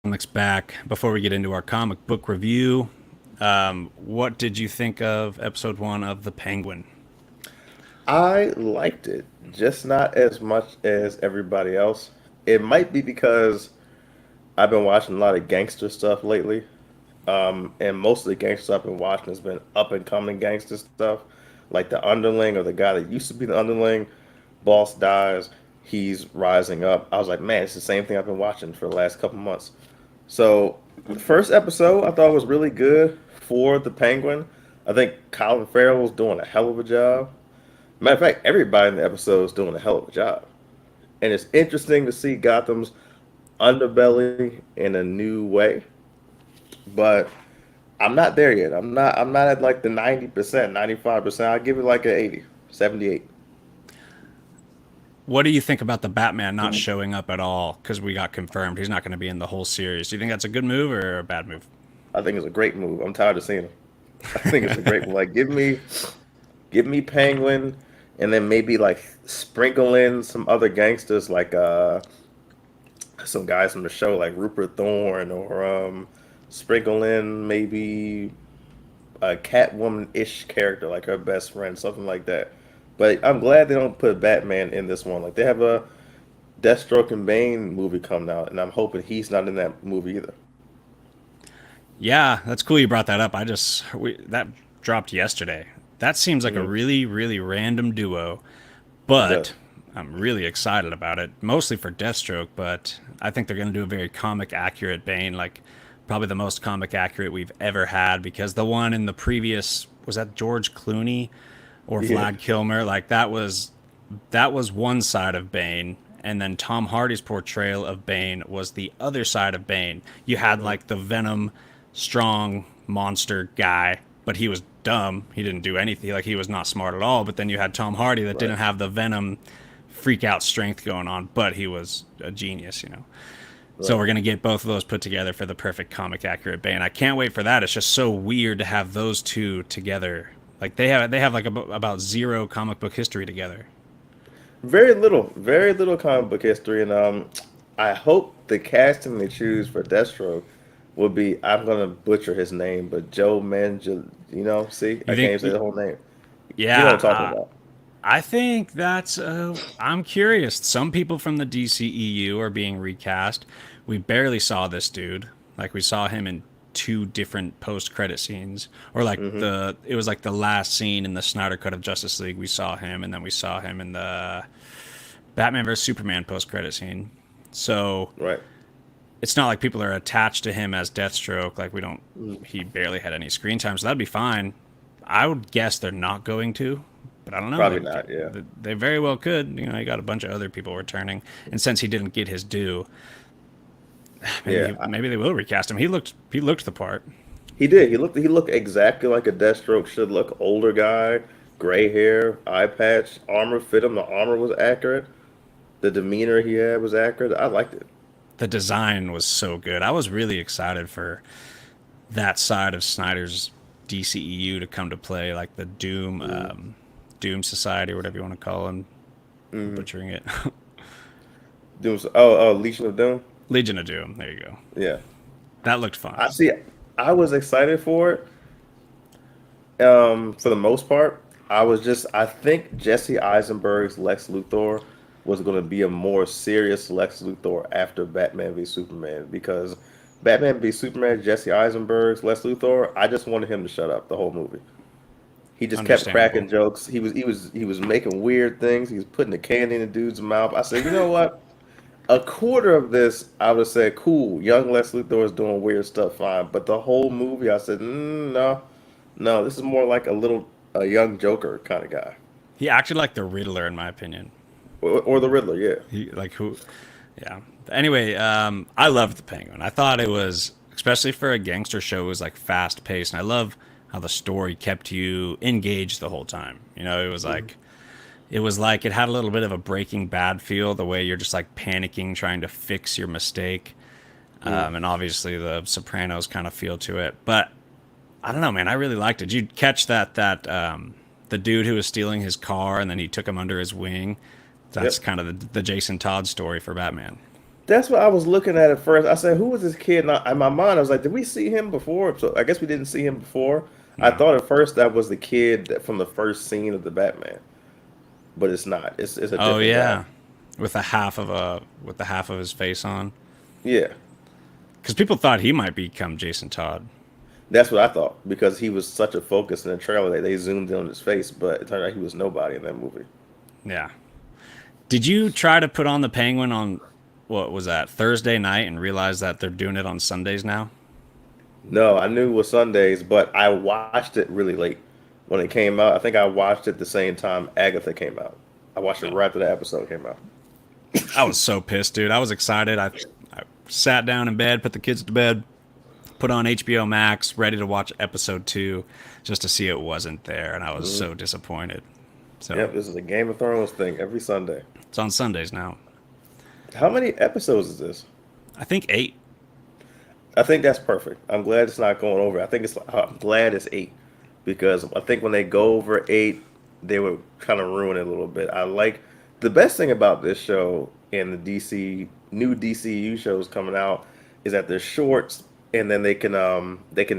comics back. Before we get into our comic book review, what did you think of episode one of The Penguin? I liked it, just not as much as everybody else. It might be because I've been watching a lot of gangster stuff lately, and most of the gangster stuff I've been watching has been up and coming gangster stuff, like the underling or the guy that used to be the underling. Boss dies, he's rising up. I was like, man, it's the same thing I've been watching for the last couple months. So the first episode I thought was really good for the Penguin. I think Colin Farrell was doing a hell of a job. Matter of fact, everybody in the episode is doing a hell of a job. And it's interesting to see Gotham's underbelly in a new way. But I'm not there yet. I'm not at like the 90%, 95%. I'll give it like an 80, 78. What do you think about the Batman not showing up at all? Because we got confirmed he's not going to be in the whole series. Do you think that's a good move or a bad move? I think it's a great move. I'm tired of seeing him. I think it's a great move. Like give me Penguin and then maybe like sprinkle in some other gangsters like some guys from the show like Rupert Thorne or sprinkle in maybe a Catwoman-ish character like her best friend, something like that. But I'm glad they don't put Batman in this one. Like they have a Deathstroke and Bane movie coming out, and I'm hoping he's not in that movie either. Yeah, that's cool you brought that up. That dropped yesterday. That seems like a Hmm. really, really random duo, It does. but I'm really excited about it, mostly for Deathstroke, but I think they're going to do a very comic accurate Bane, like probably the most comic accurate we've ever had, because the one in the previous, was that George Clooney or Yeah. Vlad Kilmer? Like that was one side of Bane, and then Tom Hardy's portrayal of Bane was the other side of Bane. You had Hmm. like the Venom strong monster guy, but he was dumb. He didn't do anything. Like he was not smart at all. But then you had Tom Hardy that Right. didn't have the Venom freak out strength going on, but he was a genius. So Right. we're gonna get both of those put together for the perfect comic accurate Bane. I can't wait for that. It's just so weird to have those two together. Like they have like about zero comic book history together. Very little comic book history, and I hope the casting they choose for Deathstroke will be. I'm gonna butcher his name, but Joe Mangel. See, You I can't think? even say the whole name. You know Yeah, what I'm talking about. I think that's. I'm curious. Some people from the DCEU are being recast. We barely saw this dude. Like we saw him in two different post-credit scenes, or like Hmm. it was like the last scene in the Snyder Cut of Justice League. We saw him, and then we saw him in the Batman vs Superman post-credit scene. So Right. it's not like people are attached to him as Deathstroke. Like we don't. Mm. He barely had any screen time, so that'd be fine. I would guess they're not going to, but I don't know. Probably Like not. Yeah. they very well could. You got a bunch of other people returning, and since he didn't get his due, Yeah. maybe they will recast him. He looked the part. He did. He looked exactly like a Deathstroke should look. Older guy, gray hair, eye patch, armor fit him. The armor was accurate. The demeanor he had was accurate. I liked it. The design was so good. I was really excited for that side of Snyder's DCEU to come to play, like the Mm. Doom Society or whatever you want to call them. Mm. Butchering it. Doom. Oh, Legion of Doom. Legion of Doom. There you go. Yeah. That looked I fun. see. I was excited for it. For the most part, I think Jesse Eisenberg's Lex Luthor was going to be a more serious Lex Luthor after Batman v Superman because Batman v Superman, Jesse Eisenberg's Lex Luthor, I just wanted him to shut up the whole movie. He just kept Understandable. cracking jokes. He was making weird things. He was putting the candy in the dude's mouth. I said, you know what? A quarter of this, I would say, cool. Young Lex Luthor is doing weird stuff, fine. But the whole movie, I said, no, no. This is more like a young Joker kind of guy, He acted like the Riddler, in my opinion. or the Riddler. Yeah. He like who? Yeah. Anyway, I loved the Penguin. I thought it was, especially for a gangster show, it was like fast paced, and I love how the story kept you engaged the whole time. It was Mhm. like it had a little bit of a Breaking Bad feel, the way you're just like panicking, trying to fix your mistake, Mm. and obviously the Sopranos kind of feel to it. But I don't know, man. I really liked it. Did you catch that the dude who was stealing his car and then he took him under his wing? That's Yep. kind of the Jason Todd story for Batman. That's what I was looking at first. I said, "Who was this kid?" And in my mind, I was like, "Did we see him before?" So I guess we didn't see him before. I No. thought at first that was the kid from the first scene of the Batman, but it's not. It's a Oh different guy. yeah, with the half of his face on. Yeah, Because people thought he might become Jason Todd. that's what I thought because he was such a focus in the trailer that they zoomed in on his face, but it turned out he was nobody in that movie. Yeah. Did you try to put on the Penguin on what was that Thursday night and realize that they're doing it on Sundays now? No, I knew it was Sundays, but I watched it really late when it came out. I think I watched it the same time Agatha came out. I watched it Oh, right after the episode came out. I was so pissed, dude. I was excited. I sat down in bed, put the kids to bed, put on HBO Max, ready to watch episode 2 just to see it wasn't there, and I was Mhm. so disappointed. So, Yep, this is a Game of Thrones thing every Sunday. it's on Sundays now. How many episodes is this? I think 8. I think that's perfect. I'm glad it's not going over. I'm glad it's eight because I think when they go over eight, they would kind of ruin it a little bit. I like the best thing about this show and the DC new DCU shows coming out is that they're shorts and then they can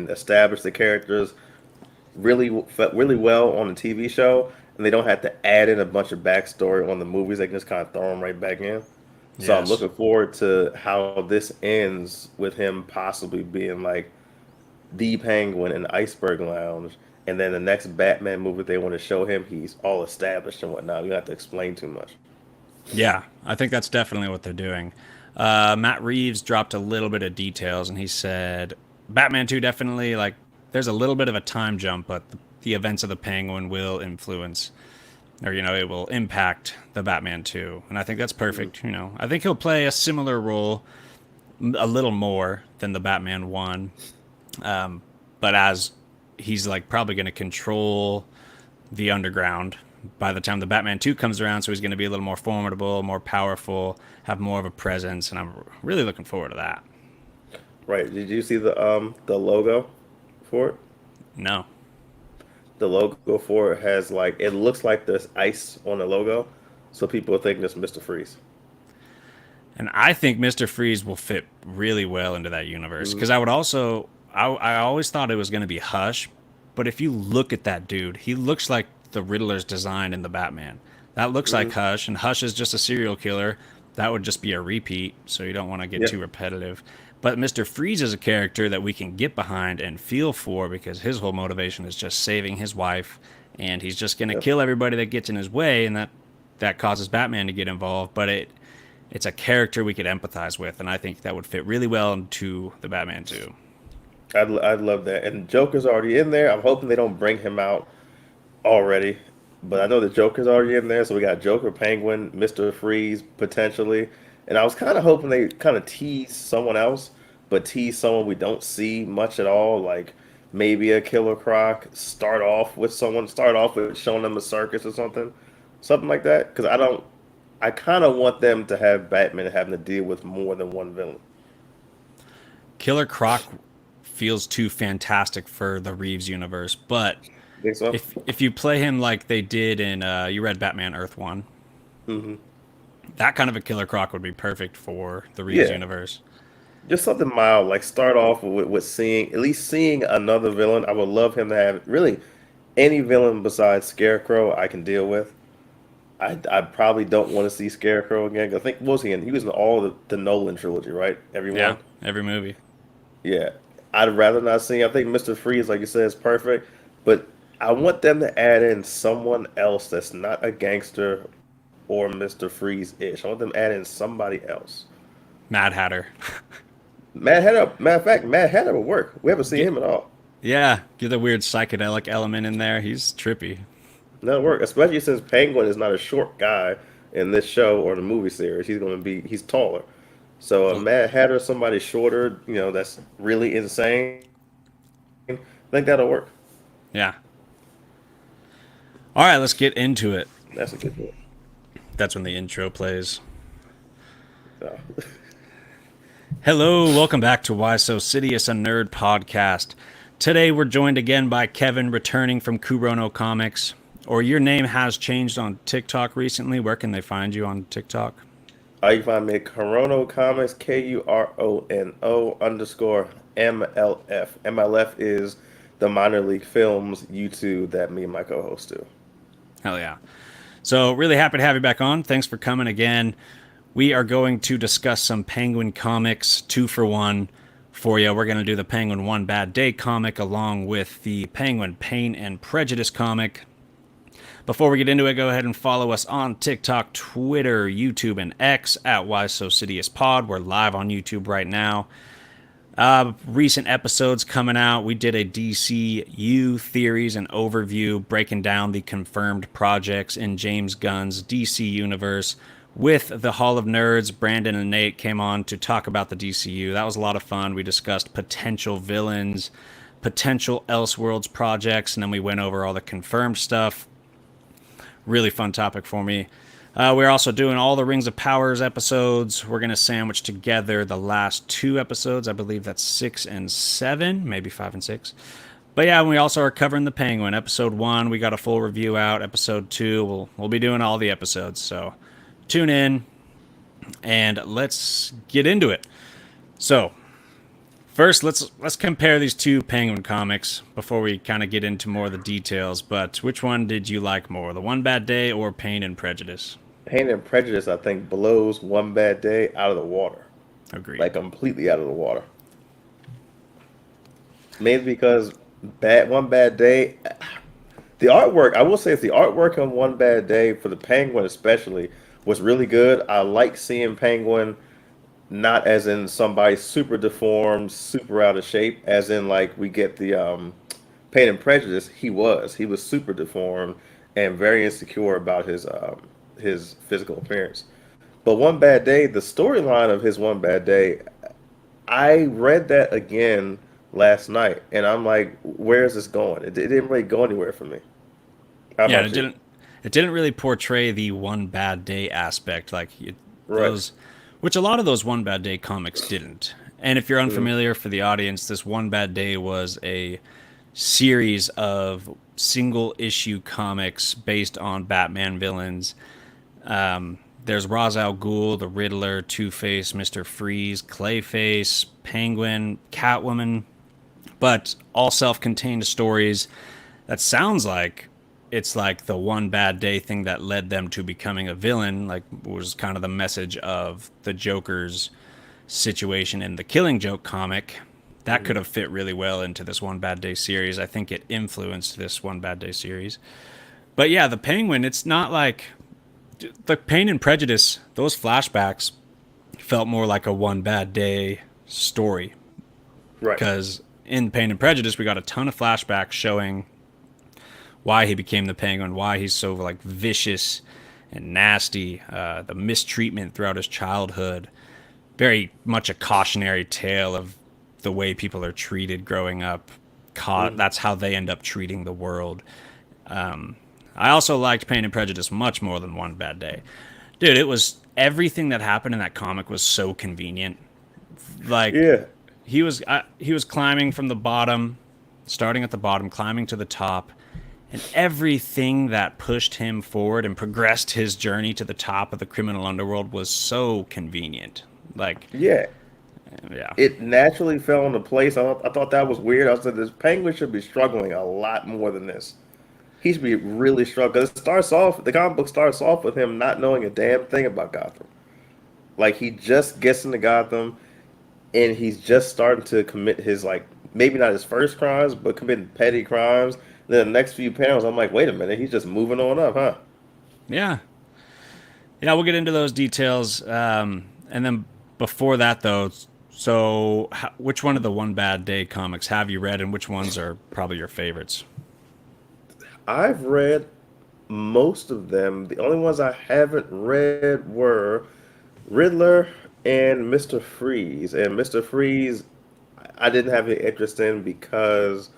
establish the characters really well on the TV show and they don't have to add in a bunch of backstory on the movies. They can just kind of throw them right back in. So I'm Yes. looking forward to how this ends with him possibly being like the Penguin in Iceberg Lounge, and then the next Batman movie they want to show him, he's all established and whatnot. You don't have to explain too much. Yeah, I think that's definitely what they're doing. Matt Reeves dropped a little bit of details, and he said Batman 2 definitely like there's a little bit of a time jump, but the events of the Penguin will influence, or it will impact the Batman 2, and I think that's Mhm. perfect. I think he'll play a similar role, a little more than the Batman 1, but as he's like probably going to control the underground by the time the Batman 2 comes around, so he's going to be a little more formidable, more powerful, have more of a presence, and I'm really looking forward to that. Right? Did you see the logo for it? No. The logo for it has like it looks like there's ice on the logo, so people think it's Mr. Freeze. And I think Mr. Freeze will fit really well into that universe Mhm. because I always thought it was going to be Hush, but if you look at that dude, he looks like the Riddler's design in the Batman. That looks like Mhm. Hush, and Hush is just a serial killer. That would just be a repeat, so you don't want to get Yeah. too repetitive. But Mr. Freeze is a character that we can get behind and feel for because his whole motivation is just saving his wife, and he's just going to Yeah. kill everybody that gets in his way, and that causes Batman to get involved. But it's a character we could empathize with, and I think that would fit really well into the Batman too. I'd love that. And Joker's already in there. I'm hoping they don't bring him out already. But I know the Joker's already in there, so we got Joker, Penguin, Mr. Freeze potentially. And I was kind of hoping they kind of tease someone else, but tease someone we don't see much at all, like maybe a Killer Croc. Start off with showing them a circus or something like that. Because I kind of want them to have Batman having to deal with more than one villain. Killer Croc feels too fantastic for the Reeves universe, but Think so? if you play him like they did in you read Batman Earth 1, Hmm. that kind of a Killer Croc would be perfect for the Reeves Yeah. universe. Just something mild, like start off with seeing at least seeing another villain. I would love him to have really any villain besides Scarecrow I can deal with. I probably don't want to see Scarecrow again. I think what was he in? He was in all the Nolan trilogy, right? Yeah, Everyone. every movie. Yeah, I'd rather not see. I think Mr. Freeze, like you said, is perfect, but I want them to add in someone else that's not a gangster or Mr. Freeze-ish. I want them to add in somebody else. Mad Hatter. Matter of fact, Mad Hatter will work. We haven't seen Get, him at all. yeah, get the weird psychedelic element in there. He's trippy. That'll work, especially since Penguin is not a short guy in this show or the movie series. He's taller. So a Well, Mad Hatter, somebody shorter, that's really insane. I think that'll work. yeah. All right, let's get into it. That's a good one. That's when the intro plays. So, Hello, welcome back to Why So Sidious, a Nerd podcast. Today we're joined again by Kevin, returning from Kurono Comics. Or your name has changed on TikTok recently. Where can they find you on TikTok? You can find me at Kurono Comics, KURONO_MLF. MLF is the minor league films YouTube that me and my co-host do. Hell yeah. So, really happy to have you back on. Thanks for coming again. We are going to discuss some Penguin comics, 2 for 1 for you. We're going to do the Penguin One Bad Day comic along with the Penguin Pain and Prejudice comic. Before we get into it, go ahead and follow us on TikTok, Twitter, YouTube, and X at Why So Sidious Pod. We're live on YouTube right now. Recent episodes coming out. We did a DCU theories and overview breaking down the confirmed projects in James Gunn's DC universe with the Hall of Nerds. Brandon and Nate came on to talk about the DCU. That was a lot of fun. We discussed potential villains, potential Elseworlds projects, and then we went over all the confirmed stuff. Really fun topic for me. We're also doing all the Rings of Powers episodes. We're going to sandwich together the last 2 episodes. I believe that's 6 and 7, maybe 5 and 6. But yeah, we also are covering the Penguin. Episode 1, we got a full review out. Episode 2, we'll be doing all the episodes. So tune in and let's get into it. So first, let's compare these 2 Penguin comics before we kind of get into more of the details. But which one did you like more, The One Bad Day or Pain and Prejudice? Pain and Prejudice, I think, blows One Bad Day out of the water. Agreed. Like completely out of the water. Mainly because One Bad Day, the artwork, I will say, it's the artwork on One Bad Day for the Penguin especially was really good. I like seeing Penguin not as in somebody super deformed, super out of shape, as in like we get the Pain and Prejudice. He was super deformed and very insecure about his physical appearance. But One Bad Day, the storyline of his One Bad Day, I read that again last night, and I'm like, where is this going? It didn't really go anywhere for me. How Yeah, about you? it didn't really portray the One Bad Day aspect Right. those, which a lot of those One Bad Day comics didn't. And if you're Mm, unfamiliar, for the audience, this One Bad Day was a series of single issue comics based on Batman villains. There's Ra's al Ghul, the Riddler, Two Face, Mister Freeze, Clayface, Penguin, Catwoman, but all self-contained stories that sounds like it's like the One Bad Day thing that led them to becoming a villain, like was kind of the message of the Joker's situation in the Killing Joke comic. That mm. could have fit really well into this One Bad Day series. I think it influenced this One Bad Day series. But yeah, the Penguin, it's not like the Pain and Prejudice, those flashbacks felt more like a One Bad Day story, Right. because in Pain and Prejudice we got a ton of flashbacks showing why he became the Penguin, why he's so like vicious and nasty, the mistreatment throughout his childhood. Very much a cautionary tale of the way people are treated growing up. Mm. That's how they end up treating the world. I also liked Pain and Prejudice much more than One Bad Day. Dude, it was everything that happened in that comic was so convenient. Like Yeah. he was climbing from the bottom, starting at the bottom, climbing to the top, and everything that pushed him forward and progressed his journey to the top of the criminal underworld was so convenient. Like, Yeah. yeah. It naturally fell into place. I thought that was weird. I was like, this Penguin should be struggling a lot more than this. He should be really struggling. It starts off, the comic book starts off with him not knowing a damn thing about Gotham. Like he just gets into Gotham and he's just starting to commit his like maybe not his first crimes, but committing petty crimes. Then the next few panels, I'm like, wait a minute, he's just moving on up, huh? Yeah. Yeah, we'll get into those details. And then before that, though, so which one of the One Bad Day comics have you read, and which ones are probably your favorites? I've read most of them. The only ones I haven't read were Riddler and Mr. Freeze. And Mr. Freeze, I didn't have any interest in because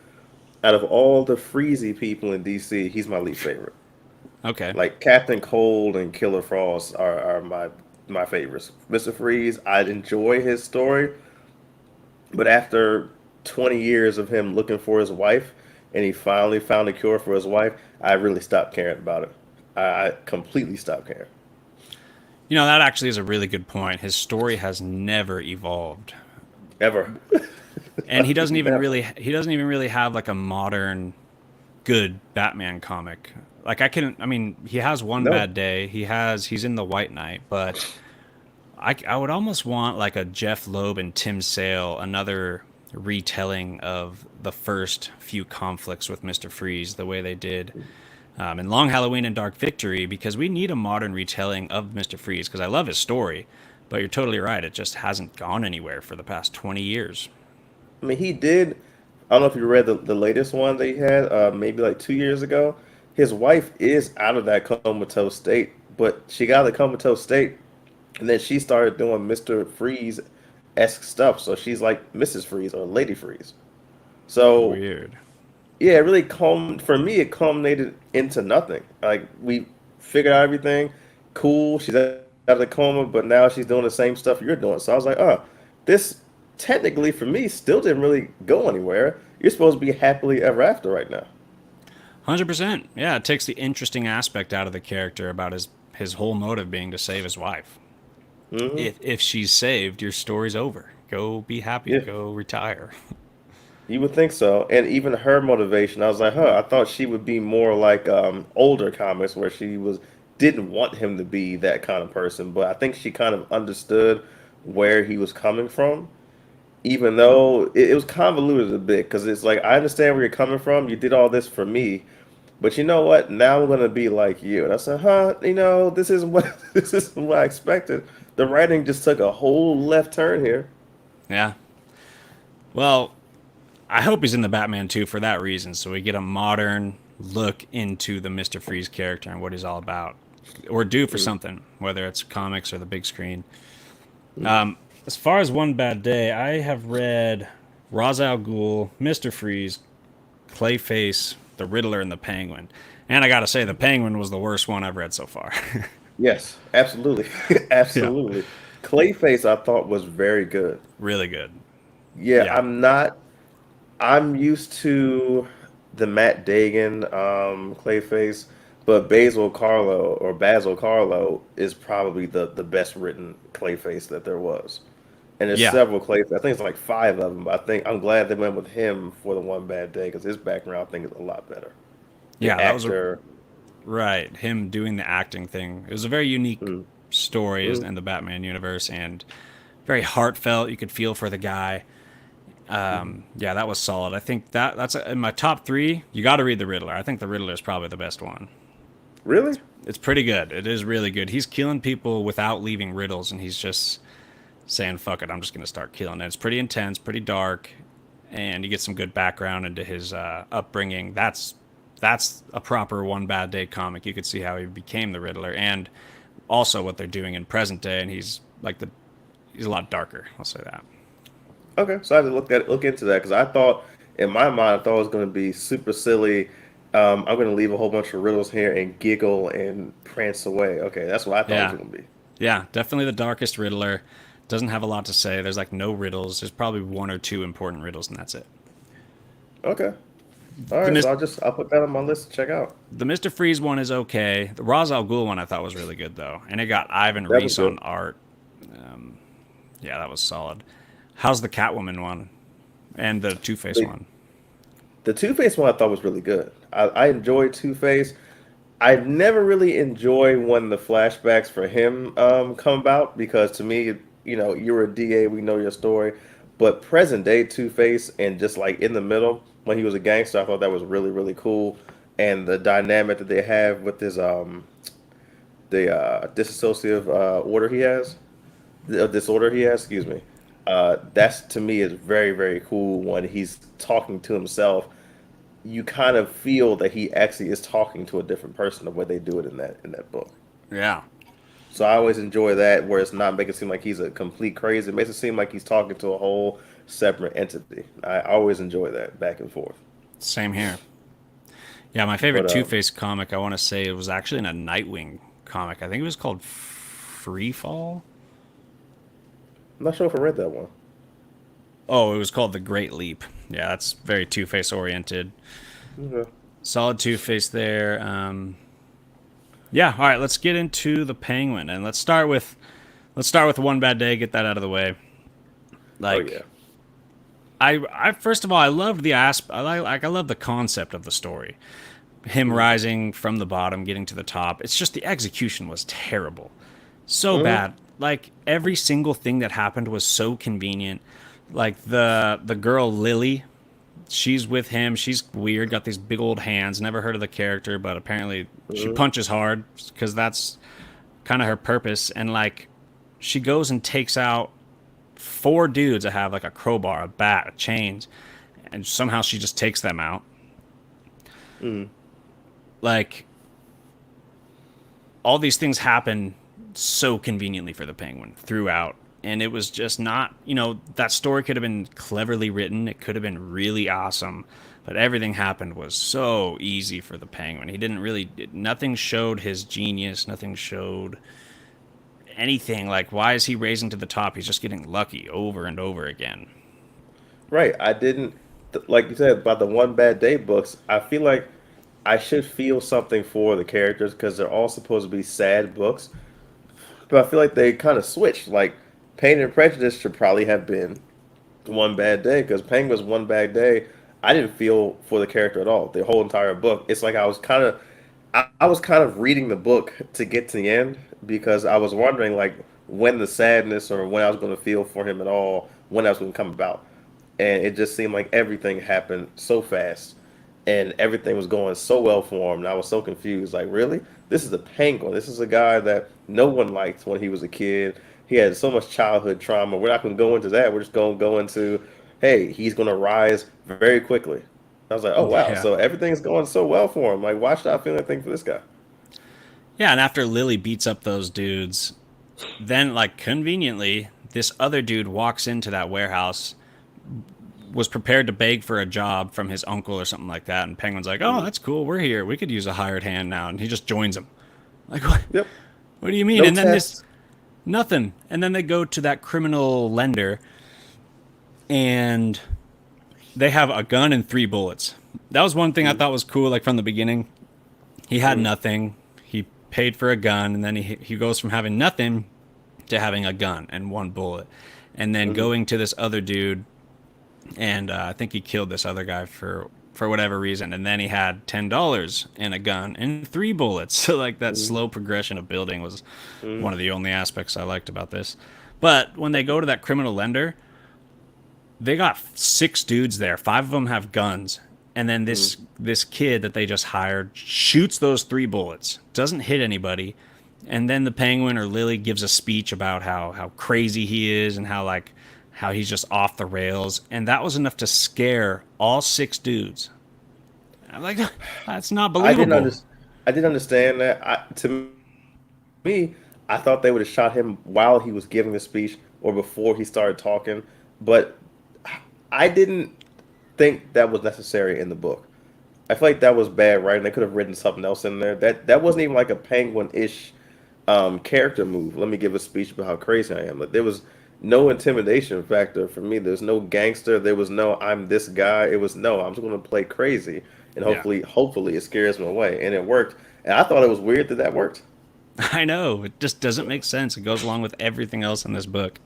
out of all the Freezy people in DC, he's my least favorite. Okay. Like Captain Cold and Killer Frost are my favorites. Mr. Freeze, I enjoy his story, but after 20 years of him looking for his wife, and he finally found a cure for his wife, I really stopped caring about it. I completely stopped caring. You know, that actually is a really good point. His story has never evolved. Ever. And Never. he doesn't even really have like a modern good Batman comic. Like I mean, he has One No. Bad Day. He's in the White Knight, but I would almost want like a Jeff Loeb and Tim Sale, another retelling of the first few conflicts with Mr. Freeze, the way they did in Long Halloween and Dark Victory, because we need a modern retelling of Mr. Freeze, because I love his story, but you're totally right. It just hasn't gone anywhere for the past 20 years. I mean, he did. I don't know if you read the latest one that he had, maybe like 2 years ago. His wife is out of that comatose state, but she got out of the comatose state, and then she started doing Mr. Freeze-esque stuff. So she's like Mrs. Freeze or Lady Freeze. So Weird. yeah, it really for me. It culminated into nothing. Like we figured out everything. Cool. She's out of the coma, but now she's doing the same stuff you're doing. So I was like, oh, this technically for me still didn't really go anywhere. You're supposed to be happily ever after right now. 100%. Yeah, it takes the interesting aspect out of the character about his whole motive being to save his wife. Hmm. If she's saved, your story's over. Go be happy. Yeah, Go retire. you would think so. And even her motivation, I was like, huh, I thought she would be more like older comics where she was didn't want him to be that kind of person, but I think she kind of understood where he was coming from, even though it was convoluted a bit because it's like I understand where you're coming from. You did all this for me, but you know what? Now I'm gonna be like you. And I said, huh? This isn't what this isn't what I expected. The writing just took a whole left turn here. Yeah. Well, I hope he's in the Batman too for that reason, so we get a modern look into the Mister Freeze character and what he's all about. We're due for Mm, something, whether it's comics or the big screen. mm. As far as One Bad Day, I have read Ra's al Ghul, Mister Freeze, Clayface, the Riddler, and the Penguin. And I gotta say, the Penguin was the worst one I've read so far. Yes, absolutely, Yeah, absolutely. Clayface, I thought was very good. really good. Yeah, Yeah, I'm not. I'm used to the Matt Dagon Clayface, but Basil Carlo is probably the best written Clayface that there was. And there's yeah, several Clayface. I think it's like five of them. But I think I'm glad they went with him for the One Bad Day because his background I think is a lot better. The yeah. That was a actor. right. Him doing the acting thing. It was a very unique Mm, story mm, in the Batman universe and very heartfelt. You could feel for the guy. mm. Yeah, that was solid. I think that's in my top three. You got to read the Riddler. I think the Riddler is probably the best one. Really? It's pretty good. It is really good. He's killing people without leaving riddles, and he's just saying, "Fuck it, I'm just gonna start killing." And it's pretty intense, pretty dark, and you get some good background into his upbringing. That's a proper One Bad Day comic. You could see how he became the Riddler, and also what they're doing in present day. And he's a lot darker. I'll say that. Okay, so I had to look into that because I thought in my mind I thought it was going to be super silly. I'm going to leave a whole bunch of riddles here and giggle and prance away. Okay, that's what I thought it was Yeah, going to be. yeah, definitely the darkest Riddler. Doesn't have a lot to say. There's like no riddles. There's probably one or two important riddles, and that's it. Okay, all The right. Mis- So I'll put that on my list to check out. the Mister Freeze one is okay. The Ra's al Ghul one I thought was really good though, and it got Ivan That was Reese good. on art. Yeah, that was solid. How's the Catwoman one and the Two Face The one? the Two Face one I thought was really good. I enjoyed Two Face. I never really enjoy when the flashbacks for him come about because to me, you're a DA, we know your story. But present day Two Face and just like in the middle when he was a gangster, I thought that was really really cool. And the dynamic that they have with his the dissociative order he has, the disorder he has, excuse me. That's to me is very very cool when he's talking to himself. You kind of feel that he actually is talking to a different person the way they do it in that book. Yeah, So I always enjoy that where it's not making it seem like he's a complete crazy. It makes it seem like he's talking to a whole separate entity. I always enjoy that back and forth. same here. Yeah, my But favorite Two Face comic I want to say it was actually in a Nightwing comic. I think it was called Free Fall. I'm not sure if I read that one. Oh, it was called The Great Leap. Yeah, that's very Two Face oriented. Okay. Solid Two Face there. Yeah, all right, let's get into the Penguin and let's start with One Bad Day, get that out of the way. Oh yeah. Like I first of all, I loved the I love the concept of the story. Him Mm-hmm. rising from the bottom, getting to the top. It's just the execution was terrible. So Mm-hmm. bad. Like every single thing that happened was so convenient. Like the girl Lily, she's with him. She's weird, got these big old hands. Never heard of the character, but apparently she Mm-hmm. punches hard because that's kind of her purpose. And like she goes and takes out four dudes that have like a crowbar, a bat, a chains, and somehow she just takes them out. Mm-hmm. Like all these things happen so conveniently for the Penguin throughout. And it was just not, that story could have been cleverly written. It could have been really awesome. But everything happened was so easy for the Penguin. He didn't really, nothing showed his genius. Nothing showed anything. Like, why is he raising to the top? He's just getting lucky over and over again. Right. I didn't like you said about the One Bad Day books. I feel like I should feel something for the characters because they're all supposed to be sad books. But I feel like they kind of switched. Like Pain and Prejudice should probably have been One Bad Day because Penguin's One Bad Day. I didn't feel for the character at all. The whole entire book. It's like I was kind of reading the book to get to the end because I was wondering like when the sadness or when I was going to feel for him at all, when I was going to come about. And it just seemed like everything happened so fast and everything was going so well for him. And I was so confused. Like, really? This is a penguin. This is a guy that no one liked when he was a kid. He had so much childhood trauma. We're not going to go into that. We're just going to go into, hey, he's going to rise very quickly. I was like, oh, wow. Yeah. So everything's going so well for him. Like, why should I feel anything for this guy? Yeah, and after Lily beats up those dudes, then, like, conveniently, this other dude walks into that warehouse, was prepared to beg for a job from his uncle or something like that. And Penguin's like, "Oh, Mm. that's cool. We're here. We could use a hired hand now." And he just joins him. Like, what? Yep. What do you mean? No And then this tests. nothing. And then they go to that criminal lender, and they have a gun and three bullets. That was one thing I Mm. thought was cool. Like from the beginning, he had Mm. nothing. He paid for a gun, and then he goes from having nothing to having a gun and one bullet, and then Mm. going to this other dude, and I think he killed this other guy for whatever reason, and then he had $10 and a gun and three bullets. So like that Mm. slow progression of building was Mm. one of the only aspects I liked about this. But when they go to that criminal lender, they got six dudes there. Five of them have guns, and then Mm. this kid that they just hired shoots those three bullets, doesn't hit anybody, and then the Penguin or Lily gives a speech about how crazy he is and how he's just off the rails, and that was enough to scare all six dudes. I'm like, that's not I didn't believable. under, I didn't understand that. To me, I thought they would have shot him while he was giving the speech or before he started talking, but I didn't think that was necessary in the book. I feel like that was bad writing. They could have written something else in there. That wasn't even like a penguin-ish character move. Let me give a speech about how crazy I am. Like there was no intimidation factor for me. There's no gangster. There was no I'm this guy. It was no, I'm just going to play crazy and Yeah, hopefully it scares them away. And it worked. And I thought it was weird that that worked. I know it just doesn't make sense. It goes along with everything else in this book.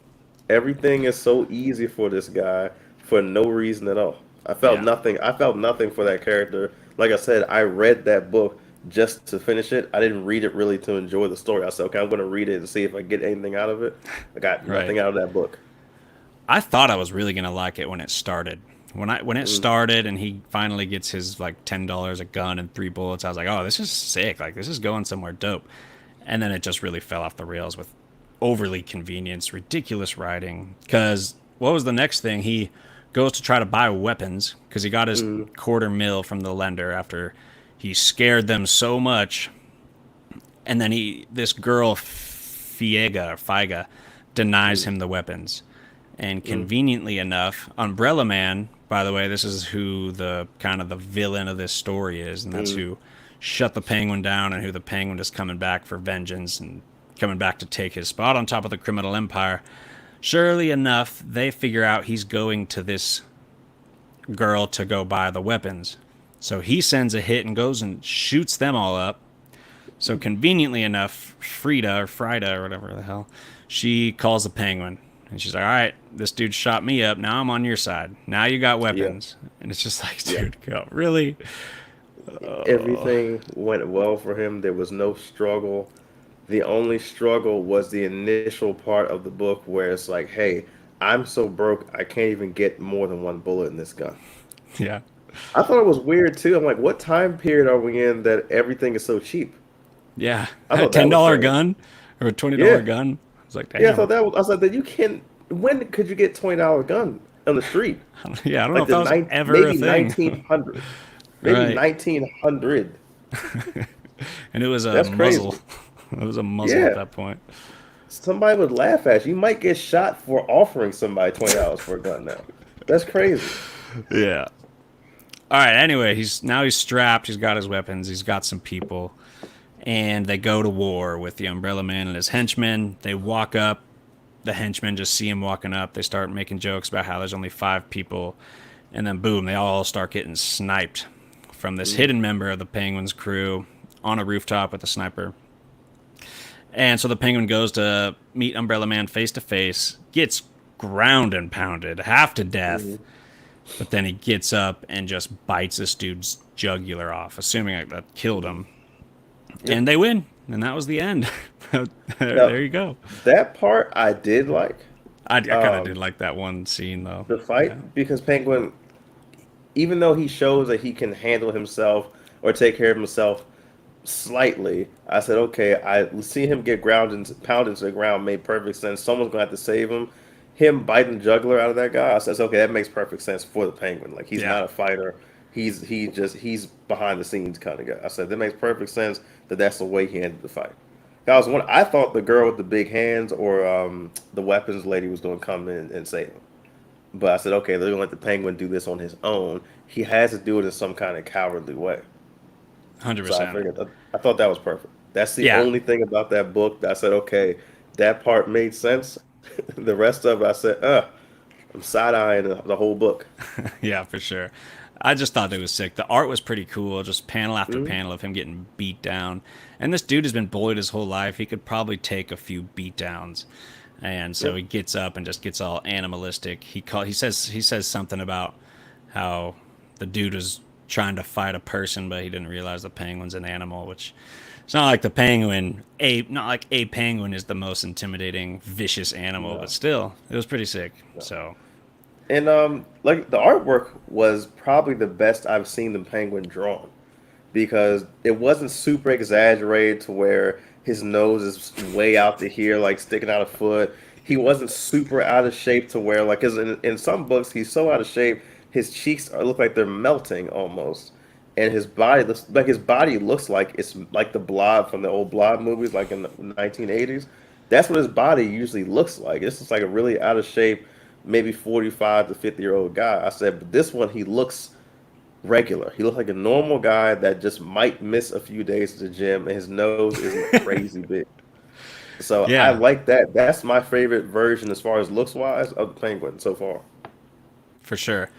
Everything is so easy for this guy for no reason at all. I felt Yeah. nothing. I felt nothing for that character. Like I said, I read that book just to finish it. I didn't read it really to enjoy the story. I said, okay, I'm going to read it and see if I get anything out of it. I got Right. nothing out of that book. I thought I was really gonna like it when it started. When it Mm, started and he finally gets his like $10 a gun and three bullets, I was like, oh, this is sick. Like this is going somewhere dope. And then it just really fell off the rails with overly convenience, ridiculous writing. Because what was the next thing? He goes to try to buy weapons because he got his mm, quarter mil from the lender after he scared them so much. And then this girl Fiega denies mm, him the weapons. And mm, conveniently enough, Umbrella Man, by the way, this is who the kind of the villain of this story is, and that's mm, who shut the Penguin down and who the Penguin is coming back for vengeance and coming back to take his spot on top of the criminal empire. Surely enough, they figure out he's going to this girl to go buy the weapons. So he sends a hit and goes and shoots them all up. So conveniently enough, Frida or whatever the hell, she calls the penguin. And she's like, all right, this dude shot me up. Now I'm on your side. Now you got Yeah, weapons. And it's just like, yeah. dude, go. Really? Oh, Everything went well for him. There was no struggle. The only struggle was the initial part of the book where it's like, hey, I'm so broke, I can't even get more than one bullet in this gun. yeah. I thought it was weird too. I'm like, what time period are we in that everything is so cheap? Yeah. I A thought that was $10 strange. gun or a $20 Yeah, gun. I was like, yeah. I damn. thought that was. I was like, that you can. When could you get $20 gun on the street? Yeah, I don't know Like if that was ever a maybe thing. 1900, maybe Right. 1900. And it was a That's muzzle. crazy. It was a muzzle at Yeah, that point. somebody would laugh at you. You might get shot for offering somebody $20 for a gun now. That's crazy. Yeah. All right. Anyway, he's strapped. He's got his weapons. He's got some people, and they go to war with the Umbrella Man and his henchmen. They walk up. The henchmen just see him walking up. They start making jokes about how there's only 5 people, and then boom, they all start getting sniped from this Mm, hidden member of the Penguins crew on a rooftop with a sniper. And so the Penguin goes to meet Umbrella Man face to face, gets ground and pounded, half to death, mm. but then he gets up and just bites this dude's jugular off, assuming that killed him. Yep. And they win. And that was the end. Now There you go. that part I did like. I kind of did Um, like that one scene, though. the Yeah. fight because Penguin, even though he shows that he can handle himself or take care of himself slightly, I said, okay, I see him get ground and pounded to the ground made perfect sense. Someone's gonna have to save him. Him biting the jugular out of that guy, I says, okay, that makes perfect sense for the Penguin. Like he's Yeah. not a fighter. He's behind the scenes kind of guy. I said that makes perfect sense that that's the way he ended the fight. That was one. I thought the girl with the big hands or the weapons lady was going to come in and save him. But I said, okay, they're going to let the Penguin do this on his own. He has to do it in some kind of cowardly way. So I 100%. figured I thought that was perfect. That's the Yeah. only thing about that book that I said, okay, that part made sense. The rest of it, I said, I'm side eyeing the whole book. Yeah, for sure. I just thought it was sick. The art was pretty cool, just panel after Hmm. panel of him getting beat down. And this dude has been bullied his whole life. He could probably take a few beat downs. And so Yep. he gets up and just gets all animalistic. He says something about how the dude was trying to fight a person, but he didn't realize the penguin's an animal, which it's not like the penguin a not like a penguin is the most intimidating, vicious animal, but No, still, it was pretty sick. no. So And like the artwork was probably the best I've seen the Penguin drawn because it wasn't super exaggerated to where his nose is way out to here, like sticking out a foot. He wasn't super out of shape to where, like, cause in some books he's so out of shape, his look like they're melting almost, and his body looks like it's like the Blob from the old Blob movies, like in the 1980s. That's what his body usually looks like. It's just like a really out of shape, maybe 45 to 50-year-old guy. I said, but this one he looks regular. He looks like a normal guy that just might miss a few days at the gym, and his nose isn't crazy big. So I yeah, like that. That's my favorite version as far as looks wise of the Penguin so far. for sure.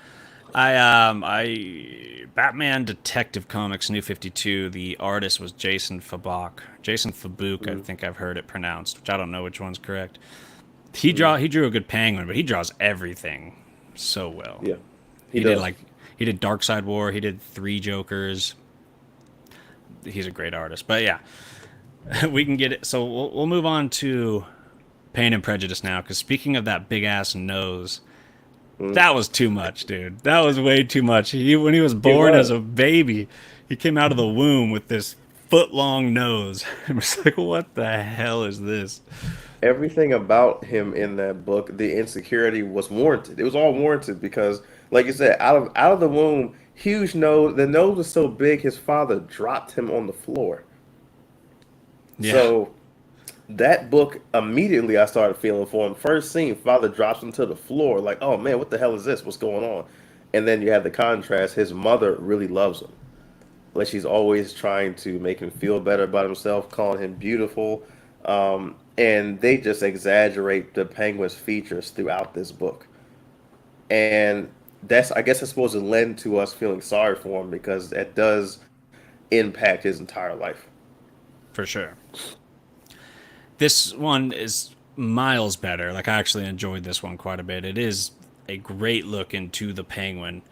I Batman Detective Comics New 52. The artist was Jason Fabuk, I Mhm. think I've heard it pronounced, which I don't know which one's correct. Mhm. He drew a good penguin, but he draws everything so well. Yeah, he He did does. like he did Dark Side War, he did Three Jokers. He's a great artist. But yeah, we can get it. So we'll move on to Pain and Prejudice now, because speaking of that big ass nose, Mhm. that was too much, dude. That was way too much. When he was It born as was. a baby, he came out of the womb with this foot long nose. It was like, what the hell is this? Everything about him in that book, the insecurity was warranted. It was all warranted because, like you said, out of the womb, huge nose. The nose was so big, his father dropped him on the floor. Yeah, So that book immediately I started feeling for him. First scene, father drops him to the floor, like, oh man, what the hell is this? What's going on? And then you have the contrast. His mother really loves him. Like she's always trying to make him feel better about himself, calling him beautiful. And they just exaggerate the penguin's features throughout this book. And I guess it's supposed to lend to us feeling sorry for him because it does impact his entire life. for sure. This one is miles better. Like I actually enjoyed this one quite a bit. It is a great look into the Penguin,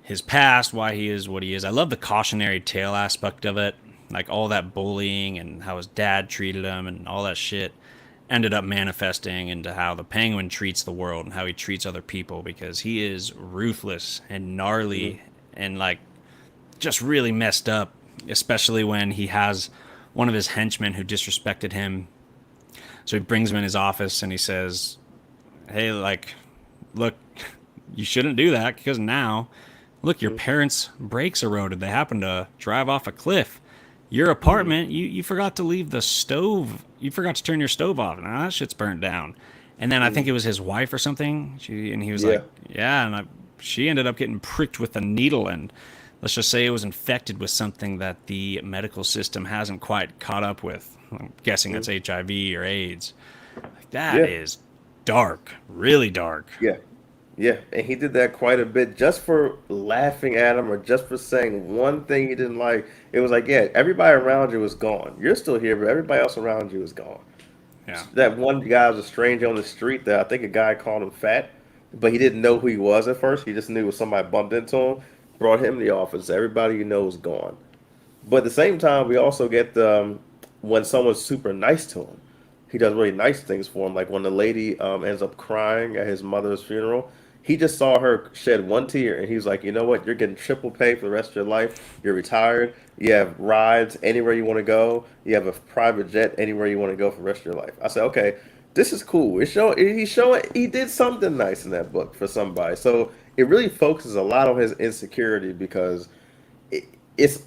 his past, why he is what he is. I love the cautionary tale aspect of it, like all that bullying and how his dad treated him and all that shit ended up manifesting into how the Penguin treats the world and how he treats other people because he is ruthless and Mm, gnarly and like just really messed up, especially when he has one of his henchmen who disrespected him. So he brings him in his office and he says, "Hey, like, look, you shouldn't do that because now, look, your mm, parents' brakes eroded. They happened to drive off a cliff. Your mm, apartment, you forgot to leave the stove. You forgot to turn your stove off. Now that shit's burnt down." And then I think mm. it was his wife or something. And he was like, Yeah. "Yeah," she ended up getting pricked with a needle, and let's just say it was infected with something that the medical system hasn't quite caught up with. I'm guessing that's Mm, HIV or AIDS. Like that yeah. is dark, really dark. Yeah. Yeah, and he did that quite a bit just for laughing at him or just for saying one thing he didn't like. It was like, yeah, everybody around you is gone. You're still here, but everybody else around you is gone. Yeah, That one guy was a stranger on the street that I think a guy called him fat, but he didn't know who he was at first. He just knew it was somebody bumped into him, brought him to the office. Everybody you know is gone. But at the same time, we also get when someone's super nice to him, he does really nice things for him. Like when the lady ends up crying at his mother's funeral, he just saw her shed one tear, and he was like, "You know what? You're getting triple pay for the rest of your life. You're retired. You have rides anywhere you want to go. You have a private jet anywhere you want to go for the rest of your life." I said, "Okay, this is cool. He's showing he did something nice in that book for somebody." So it really focuses a lot on his insecurity because it, it's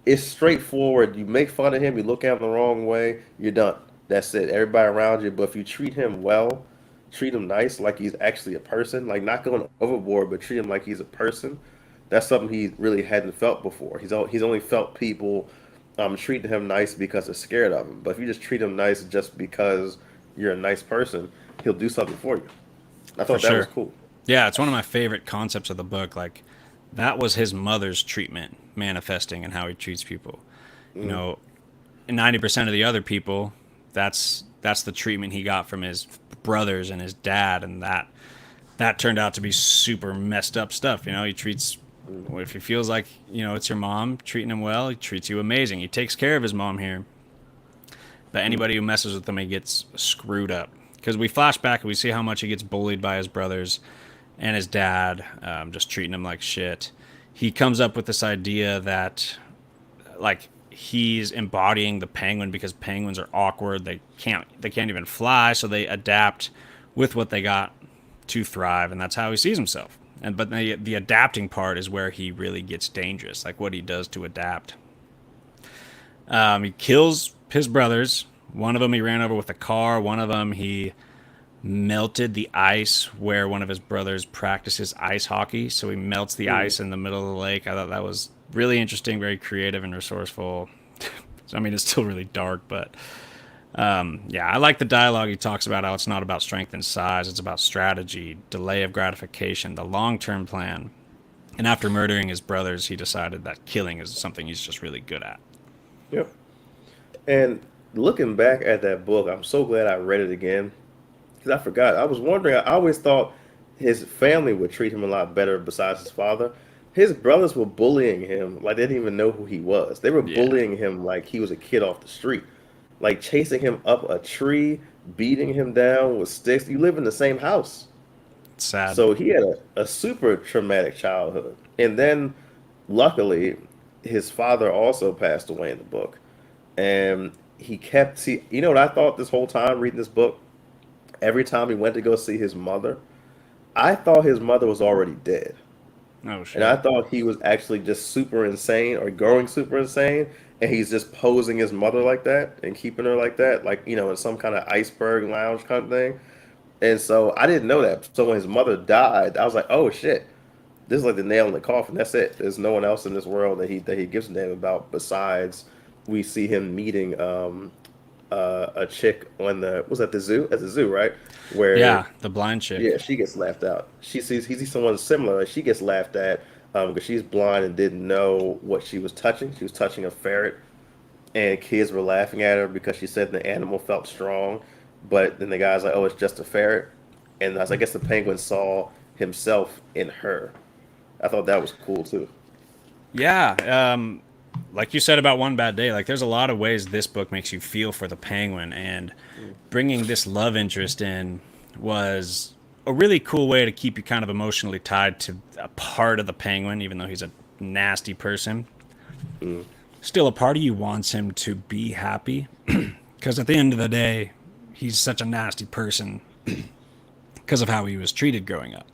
it's straightforward. You make fun of him, you look at him the wrong way, you're done. That's it. Everybody around you. But if you treat him well, treat him nice, like he's actually a person, like not going overboard, but treat him like he's a person. That's something he really hadn't felt before. He's only felt people treating him nice because they're scared of him. But if you just treat him nice just because you're a nice person, he'll do something for you. I for thought that was sure. cool. Yeah, it's one of my favorite concepts of the book. Like, that was his mother's treatment manifesting and how he treats people. You Mm, know, 90% of the other people, that's the treatment he got from his brothers and his dad, and that turned out to be super messed up stuff. He treats mm, if he feels like it's your mom treating him well, he treats you amazing. He takes care of his mom here, but mm, anybody who messes with him, he gets screwed up. Because we flash back and we see how much he gets bullied by his brothers and his dad, just treating him like shit. He comes up with this idea that like he's embodying the penguin because penguins are awkward. They can't even fly, so they adapt with what they got to thrive, and that's how he sees himself. But the adapting part is where he really gets dangerous, like what he does to adapt. He kills his brothers. One of them he ran over with a car. One of them he melted the ice where one of his brothers practices ice hockey. So he melts the mm. ice in the middle of the lake. I thought that was really interesting, very creative and resourceful. So, I mean, it's still really dark, but yeah, I like the dialogue. He talks about how it's not about strength and size, it's about strategy, delay of gratification, the long term plan. And after murdering his brothers, he decided that killing is something he's just really good at. Yep. And looking back at that book, I'm so glad I read it again because I forgot. I was wondering. I always thought his family would treat him a lot better besides his father. His brothers were bullying him like they didn't even know who he was. They were Yeah, bullying him like he was a kid off the street, like chasing him up a tree, beating him down with sticks. You live in the same house. it's sad. So he had a super traumatic childhood. And then, luckily, his father also passed away in the book. And he kept, see, you know what I thought this whole time reading this book? Every time he went to go see his mother, I thought his mother was already dead. Oh, And I shit. thought he was actually just super insane or going super insane. And he's just posing his mother like that and keeping her like that, like, in some kind of iceberg lounge kind of thing. And so I didn't know that. So when his mother died, I was like, oh shit, this is like the nail in the coffin. That's it. There's no one else in this world that he gives a damn about besides we see him meeting a chick on the was that the zoo at the zoo, right? Where Yeah, the blind chick. yeah, she gets laughed out. He sees someone similar, like she gets laughed at because she's blind and didn't know what she was touching. She was touching a ferret, and kids were laughing at her because she said the animal felt strong, but then the guy's like, "Oh, it's just a ferret," and I guess the penguin saw himself in her. I thought that was cool too. Yeah, like you said about One Bad Day, like there's a lot of ways this book makes you feel for the penguin, and bringing this love interest in was a really cool way to keep you kind of emotionally tied to a part of the penguin, even though he's a nasty person. Mm, Still, a part of you wants him to be happy, because at the end of the day, he's such a nasty person because of how he was treated growing up.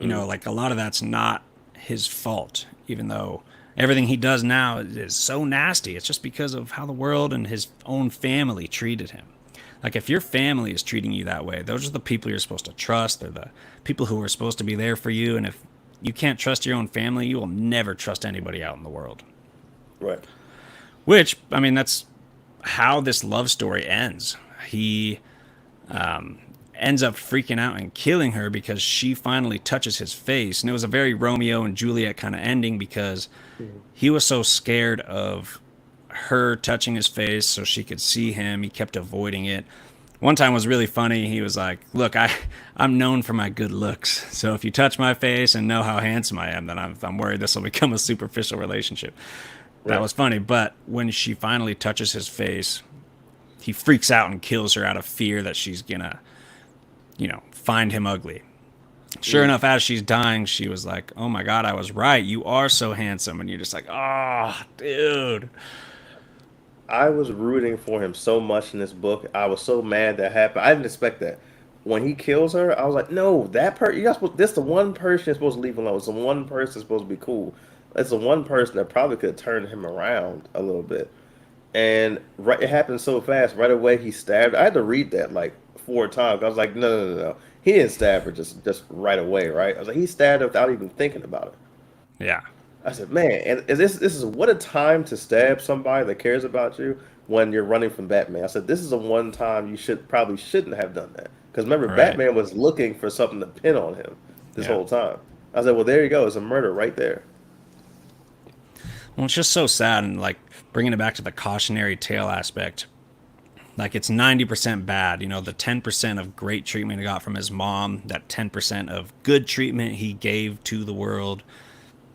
You mm, know, like a lot of that's not his fault, even though everything he does now is so nasty. It's just because of how the world and his own family treated him. Like if your family is treating you that way, those are the people you're supposed to trust. They're the people who are supposed to be there for you. And if you can't trust your own family, you will never trust anybody out in the world. right. Which, I mean, that's how this love story ends. He ends up freaking out and killing her because she finally touches his face. And it was a very Romeo and Juliet kind of ending because Mm. he was so scared of her touching his face so she could see him. He kept avoiding it. One time was really funny. He was like, "Look, I'm known for my good looks. So if you touch my face and know how handsome I am, then I'm worried this will become a superficial relationship." That Right. was funny. But when she finally touches his face, he freaks out and kills her out of fear that she's gonna, find him ugly. Sure Mm. enough, as she's dying, she was like, "Oh my God, I was right. You are so handsome." And you're just like, "Oh, dude." I was rooting for him so much in this book. I was so mad that happened. I didn't expect that. When he kills her, I was like, no, that person, you're not supposed, this the one person you're supposed to leave alone. It's the one person that's supposed to be cool. It's the one person that probably could turn him around a little bit. And right, it happened so fast. Right away, he stabbed. I had to read that like 4 times. I was like, no, no, no, no. He didn't stab her just right away, right? I was like, he stabbed her without even thinking about it. Yeah, I said, man, and this is what a time to stab somebody that cares about you when you're running from Batman. I said, this is the one time you probably shouldn't have done that. Because remember, right. Batman was looking for something to pin on him this Yeah. whole time. I said, well, there you go. It's a murder right there. Well, it's just so sad, and like bringing it back to the cautionary tale aspect. Like it's 90% bad. The 10% of great treatment he got from his mom, that 10% of good treatment he gave to the world,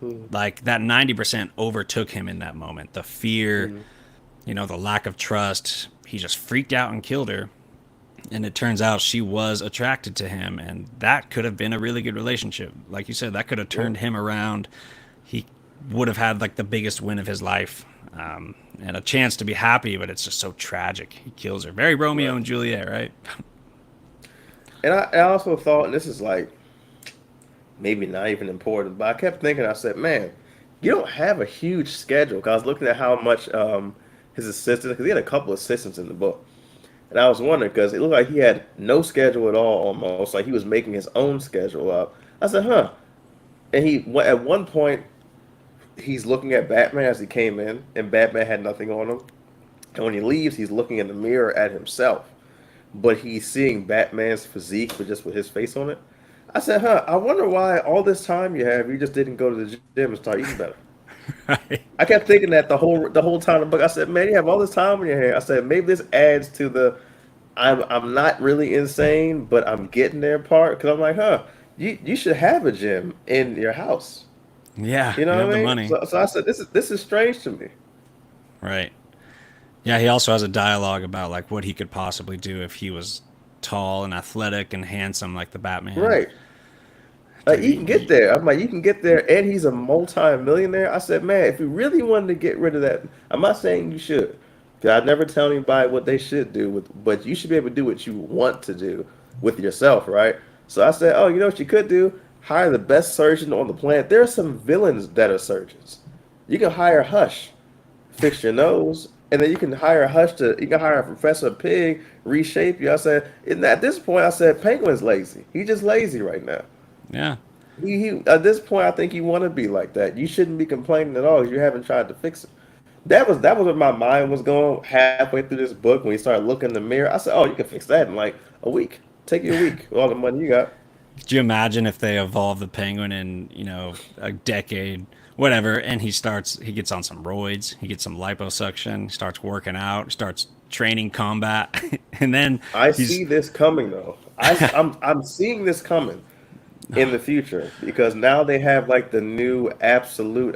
Mm, like that 90% overtook him in that moment. The fear, mm, the lack of trust. He just freaked out and killed her. And it turns out she was attracted to him, and that could have been a really good relationship. Like you said, that could have yeah. turned him around. He would have had like the biggest win of his life, and a chance to be happy, but it's just so tragic. He kills her. Very Romeo Right. and Juliet, right? And I also thought, and this is like maybe not even important, but I kept thinking, I said, man, you don't have a huge schedule. 'Cause I was looking at how much his assistant, because he had a couple assistants in the book. And I was wondering because it looked like he had no schedule at all almost. Like he was making his own schedule up. I said, huh. And at one point, he's looking at Batman as he came in, and Batman had nothing on him. And when he leaves, he's looking in the mirror at himself. But he's seeing Batman's physique, but just with his face on it. I said, huh, I wonder why all this time you just didn't go to the gym and start eating better. Right. I kept thinking that the whole time in the book. I said, man, you have all this time in your hand. I said, maybe this adds to the I'm not really insane, but I'm getting there part. Because I'm like, huh, you should have a gym in your house. Yeah, You you know have what the I mean? money. So I said, this is strange to me. Right. Yeah, he also has a dialogue about like what he could possibly do if he was tall and athletic and handsome like the Batman. Right. It's like, You can get there. I'm like, you can get there, and he's a multi-millionaire. I said, man, if you really wanted to get rid of that, I'm not saying you should. 'Cause I never tell anybody what they should do but you should be able to do what you want to do with yourself, right? So I said, oh, you know what you could do? Hire the best surgeon on the planet. There are some villains that are surgeons. You can hire Hush, fix your nose, and then you can hire Professor Pig, reshape you. I said, and at this point, I said, Penguin's lazy. He's just lazy right now. yeah, He at this point, I think you want to be like that. You shouldn't be complaining at all because you haven't tried to fix it. That was where my mind was going halfway through this book when he started looking in the mirror. I said, "Oh, you can fix that in like a week. Take you a week with all the money you got." could you imagine if they evolved the penguin in, a decade whatever. And he gets on some roids, he gets some liposuction, starts working out, starts training combat, and then I he's see this coming though. I'm seeing this coming in the future because now they have like the new Absolute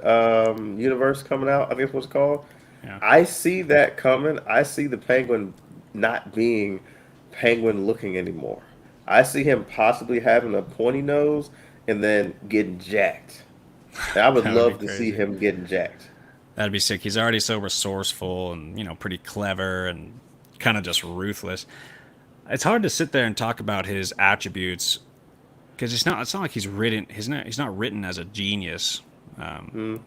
universe coming out. I think that's what it's called. yeah. I see that coming. I see the Penguin not being Penguin looking anymore. I see him possibly having a pointy nose and then getting jacked. And I would That would be love to see crazy. him getting jacked. That'd be sick. He's already so resourceful and pretty clever and kind of just ruthless. It's hard to sit there and talk about his attributes because it's not like he's not written as a genius. Um, Mm,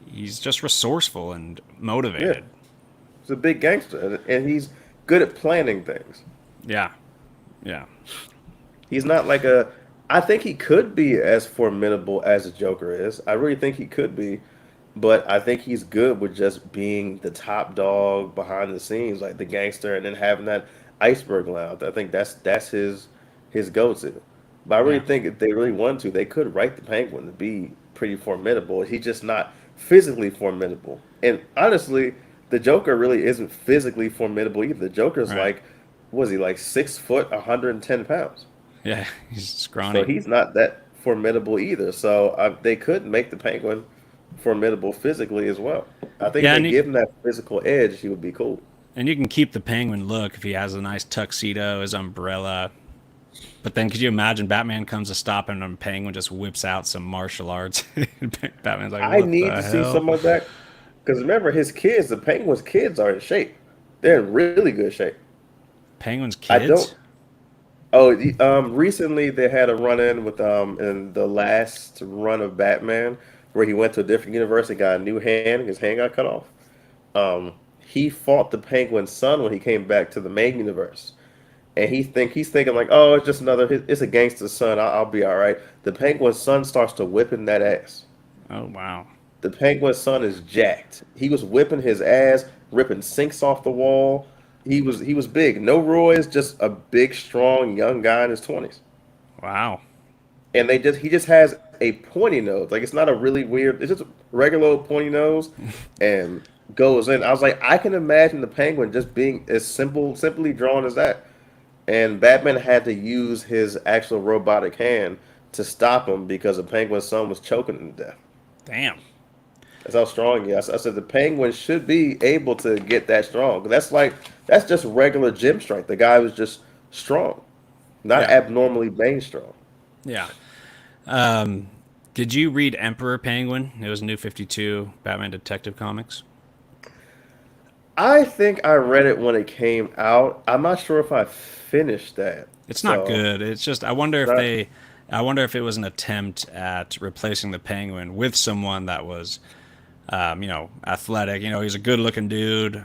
he's just resourceful and yeah, motivated. he's a big gangster and he's good at planning things. Yeah, yeah, He's not like a. I think he could be as formidable as the Joker is. I really think he could be, but I think he's good with just being the top dog behind the scenes, like the gangster, and then having that iceberg lounge. I think that's his go-to. But I really yeah, think if they really want to, they could write the Penguin to be pretty formidable. He's just not physically formidable. And honestly, the Joker really isn't physically formidable either. The Joker's right. like, was he like 6 foot, 110 pounds? Yeah, he's So scrawny. he's not that formidable either. So they could make the Penguin formidable physically as well. I think Yeah, they give him that physical edge. He would be cool. and you can keep the penguin look if he has a nice tuxedo, his umbrella. But then could you imagine Batman comes to stop him and Penguin just whips out some martial arts? Batman's like, I what need the to see hell? some of that because remember his kids, the Penguin's kids are in shape. They're in really good shape. Penguin's I kids? don't. Oh, recently they had a run-in with in the last run of Batman where he went to a different universe and got a new hand. His hand got cut off. He fought the Penguin's son when he came back to the main universe, and he's thinking like, oh, it's just another, it's a gangster's son. I'll be all right. The Penguin's son starts to whipping that ass. Oh, wow. The Penguin's son is jacked. He was whipping his ass, ripping sinks off the wall. He was big. No Roy's, just a big, strong young guy in his 20s. Wow. And he just has a pointy nose. Like it's not a really weird. It's just a regular old pointy nose, and goes in. I was like, I can imagine the Penguin just being as simply drawn as that. And Batman had to use his actual robotic hand to stop him because the Penguin's son was choking him to death. Damn. That's how strong he is. I said the Penguin should be able to get that strong. That's just regular gym strength. The guy was just strong, not Yeah. abnormally bane strong. Yeah. Um, did you read Emperor Penguin? It was New 52 Batman Detective Comics. I think I read it when it came out. I'm not sure if I finished that. It's not So, good. It's just not, I wonder if it was an attempt at replacing the Penguin with someone that was athletic. He's a good-looking dude.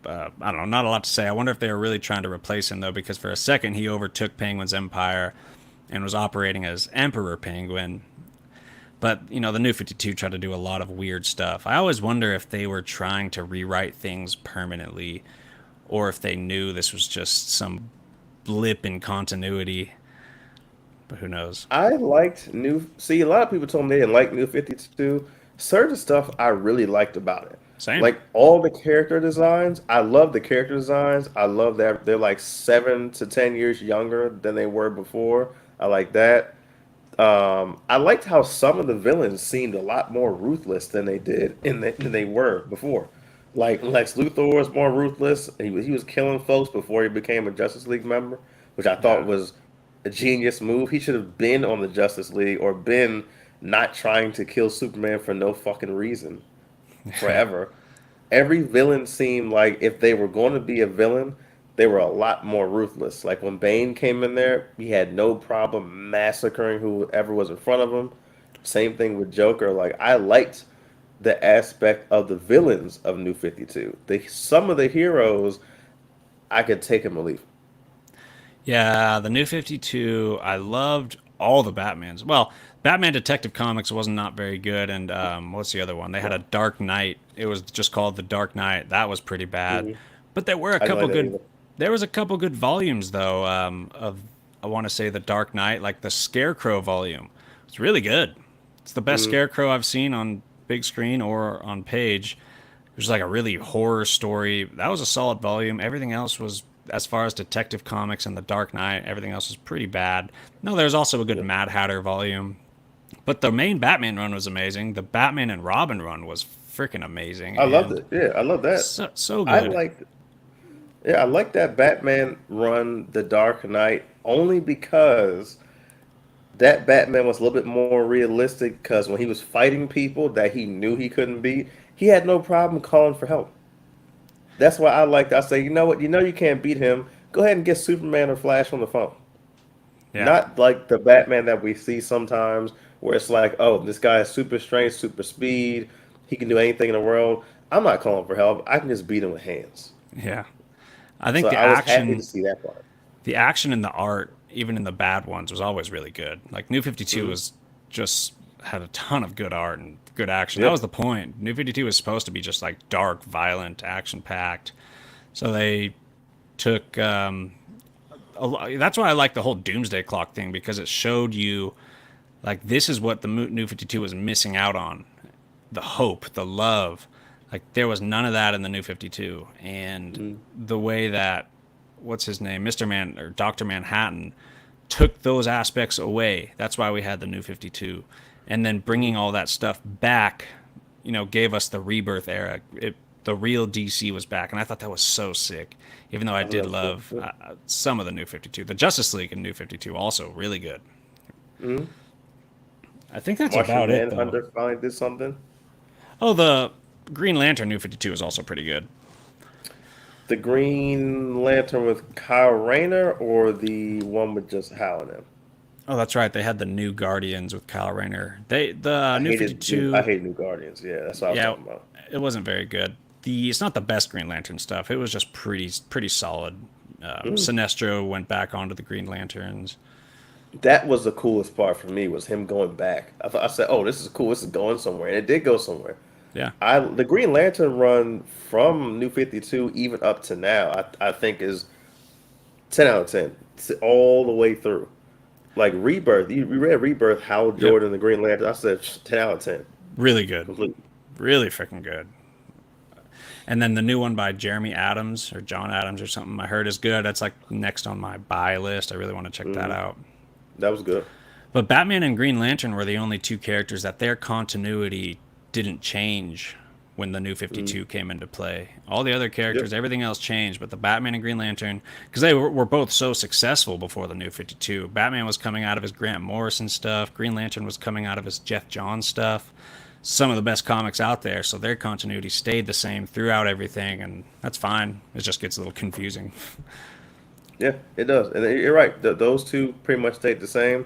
I don't know, not a lot to say. I wonder if they were really trying to replace him though, because for a second he overtook Penguin's empire and was operating as Emperor Penguin. But the New 52 tried to do a lot of weird stuff. I always wonder if they were trying to rewrite things permanently, or if they knew this was just some blip in continuity. But who knows? I liked New. See, a lot of people told me they didn't like New 52. Certain stuff I really liked about it. Same. Like all the character designs, I love the character designs. I love that they're like 7 to 10 years younger than they were before. I like that. I liked how some of the villains seemed a lot more ruthless than than they were before. Like Lex Luthor was more ruthless. He was killing folks before he became a Justice League member, which I thought Yeah. was a genius move. He should have been on the Justice League or been not trying to kill Superman for no fucking reason forever. Every villain seemed like if they were going to be a villain, they were a lot more ruthless. Like when Bane came in there, he had no problem massacring whoever was in front of him. Same thing with Joker. Like I liked the aspect of the villains of New 52. Some of the heroes I could take him or leave. Yeah, the New 52, I loved all the Batmans. Well, Batman Detective Comics wasn't not very good, and what's the other one? They had a No. Dark Knight. It was just called The Dark Knight. That was pretty bad. Hmm. But there were a I didn't couple like that good either. there was a couple good volumes though of I want to say The Dark Knight, like the Scarecrow volume. It's really good. It's the best Mm, Scarecrow I've seen on big screen or on page. It was like a really horror story. That was a solid volume. Everything else was, as far as Detective Comics and The Dark Knight, everything else was pretty bad. No, there's also a good Yeah. Mad Hatter volume. But the main Batman run was amazing. The Batman and Robin run was freaking amazing I loved and it. Yeah, I love that. so I good. liked Yeah, I like that Batman run, The Dark Knight, only because that Batman was a little bit more realistic. Because when he was fighting people that he knew he couldn't beat, he had no problem calling for help. That's why I liked. I say, you know what? You know you can't beat him. Go ahead and get Superman or Flash on the phone. Yeah. Not like the Batman that we see sometimes, where it's like, oh, this guy has super strength, super speed. He can do anything in the world. I'm not calling for help. I can just beat him with hands. Yeah. I think So I was happy to see that part. the action and the art, even in the bad ones, was always really good. Like New 52 Hmm. was just had a ton of good art and good action. That Yeah. was the point. New 52 was supposed to be just like dark, violent, action packed. So they took that's why I like the whole Doomsday Clock thing because it showed you like this is what the New 52 was missing out on. The hope, the love. Like there was none of that in the New 52 and Mm. the way that what's his name, Mr. Man or Dr. Manhattan took those aspects away. That's why we had the New 52. And then bringing all that stuff back, gave us the rebirth era. The real DC was back, and I thought that was so sick. Even though I I thought that did was cool. love Yeah. some of the New 52, the Justice League and New 52 also really good. Mhm. I think that's Martian about it though. Manhunter finally did something. Oh, the Green Lantern New 52 is also pretty good. The Green Lantern with Kyle Rayner or the one with just Hal in him? Oh, that's right. They had the New Guardians with Kyle Rayner. The I New hated I 52. hate New Guardians. Yeah, that's what I was Yeah, talking about. it wasn't very good. It's not the best Green Lantern stuff. It was just pretty solid. Mm. Sinestro went back onto the Green Lanterns. That was the coolest part for me was him going back. I said, "Oh, this is cool. This is going somewhere," and it did go somewhere. Yeah, I the Green Lantern run from New 52 even up to now, I think is 10 out of 10 all the way through. Like Rebirth, you read Rebirth, Hal yep, Jordan, the Green Lantern. I said 10 out of 10, really good, completely. really freaking good. And then the new one by Jeremy Adams or John Adams or something I heard is good. That's like next on my buy list. I really want to check that Hmm. out. That was good. But Batman and Green Lantern were the only two characters that their continuity didn't change when the new Hmm. 52 came into play. All the other Yep. characters, everything else changed, but the Batman and Green Lantern, because they were both so successful before the new 52. Batman was coming out of his Grant Morrison stuff, Green Lantern was coming out of his Jeff Johns stuff. Some of the best comics out there, so their continuity stayed the same throughout everything, and that's fine. It just gets a little confusing. Yeah, it does. And you're right. Those two pretty much stayed the same.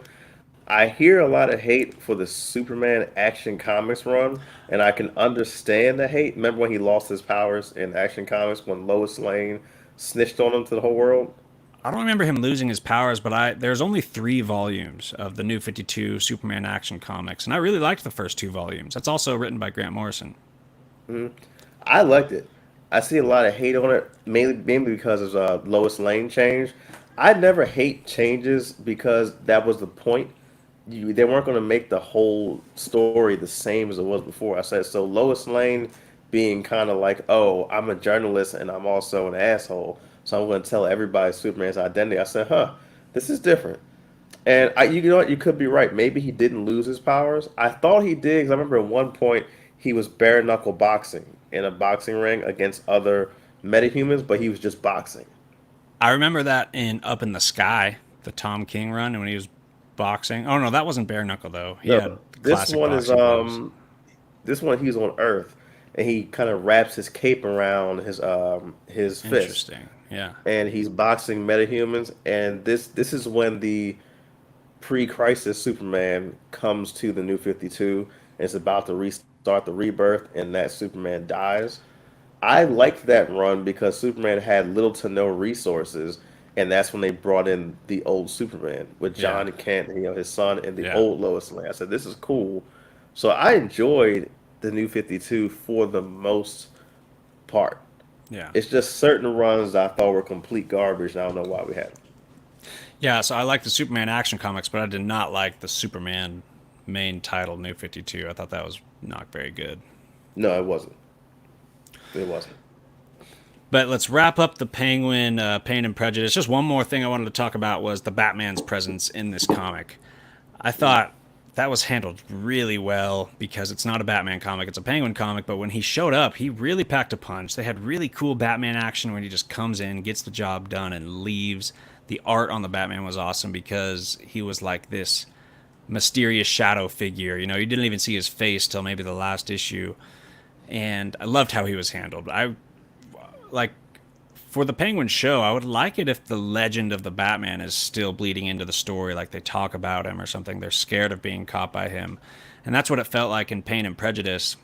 I hear a lot of hate for the Superman Action Comics run, and I can understand the hate. Remember when he lost his powers in Action Comics when Lois Lane snitched on him to the whole world? I don't remember him losing his powers, but there's only 3 volumes of the New 52 Superman Action Comics, and I really liked the first 2 volumes. That's also written by Grant Morrison. Hmm. I liked it. I see a lot of hate on it, mainly because of Lois Lane change. I never hate changes because that was the point. They weren't going to make the whole story the same as it was before. I said so. Lois Lane being kind of like, oh, I'm a journalist and I'm also an asshole, so I'm going to tell everybody Superman's identity. I said, huh, this is different. And you know what? You could be right. Maybe he didn't lose his powers. I thought he did because I remember at one point he was bare knuckle boxing in a boxing ring against other metahumans, but he was just boxing. I remember that in Up in the Sky, the Tom King run, when he was boxing. Oh no, that wasn't bare knuckle though. He No, had this classic one is boxing gloves. this one he's on Earth and he kind of wraps his cape around his fist Interesting. Yeah. and he's boxing metahumans. And this is when the pre-crisis Superman comes to the New 52 and is about to restart the rebirth, and that Superman dies. I liked that run because Superman had little to no resources, and that's when they brought in the old Superman with Yeah. John Kent, his son, and the Yeah. old Lois Lane. I said, this is cool. So I enjoyed the New 52 for the most part. Yeah. It's just certain runs I thought were complete garbage, and I don't know why we had them. Yeah, so I like the Superman Action Comics, but I did not like the Superman main title, New 52. I thought that was not very good. No, it wasn't. It wasn't. But let's wrap up the Penguin Pain and Prejudice. Just one more thing I wanted to talk about was the Batman's presence in this comic. I Mm. thought that was handled really well because it's not a Batman comic, it's a Penguin comic. But when he showed up, he really packed a punch. They had really cool Batman action when he just comes in, gets the job done, and leaves. The art on the Batman was awesome because he was like this mysterious shadow figure. You know, you didn't even see his face till maybe the last issue. And I loved how he was handled. I like for the Penguin show, I would like it if the legend of the Batman is still bleeding into the story, like they talk about him or something. They're scared of being caught by him. And that's what it felt like in Pain and Prejudice.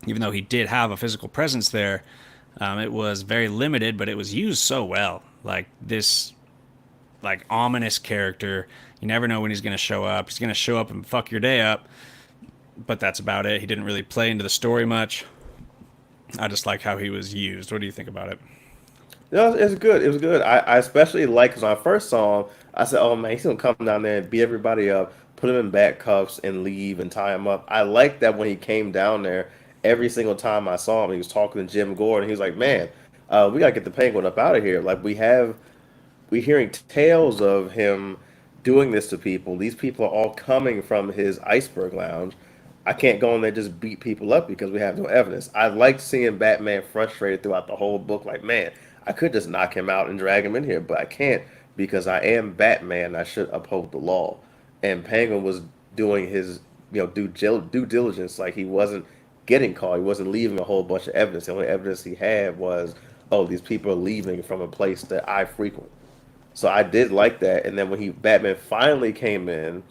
Even though he did have a physical presence there, it was very limited, but it was used so well. Like this, like ominous character. You never know when he's going to show up. He's going to show up and fuck your day up, but that's about it. He didn't really play into the story much. I just like how he was used. What do you think about it? No, it's good. It was good. I especially like because when I first saw him, I said, "Oh man, he's gonna come down there and beat everybody up, put him in back cuffs, and leave and tie him up." I liked that when he came down there. Every single time I saw him, he was talking to Jim Gordon. He was like, "Man, we gotta get the Penguin up out of here. Like we're hearing tales of him doing this to people. These people are all coming from his iceberg lounge. I can't go in there and just beat people up because we have no evidence." I liked seeing Batman frustrated throughout the whole book. Like, man, I could just knock him out and drag him in here, but I can't because I am Batman. I should uphold the law. And Penguin was doing his, due diligence. Like he wasn't getting caught. He wasn't leaving a whole bunch of evidence. The only evidence he had was, oh, these people are leaving from a place that I frequent. So I did like that. And then when he Batman finally came in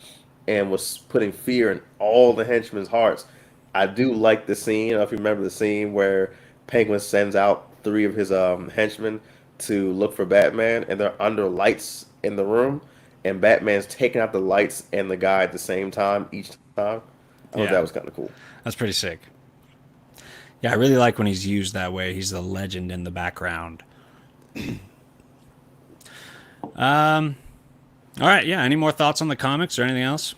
and was putting fear in all the henchmen's hearts, I do like the scene. I don't know if you remember the scene where Penguin sends out three of his henchmen to look for Batman, and they're under lights in the room, and Batman's taking out the lights and the guy at the same time each time. I thought Yeah, that was kind of cool. that's pretty sick. Yeah, I really like when he's used that way. He's the legend in the background. All right, yeah. Any more thoughts on the comics or anything else?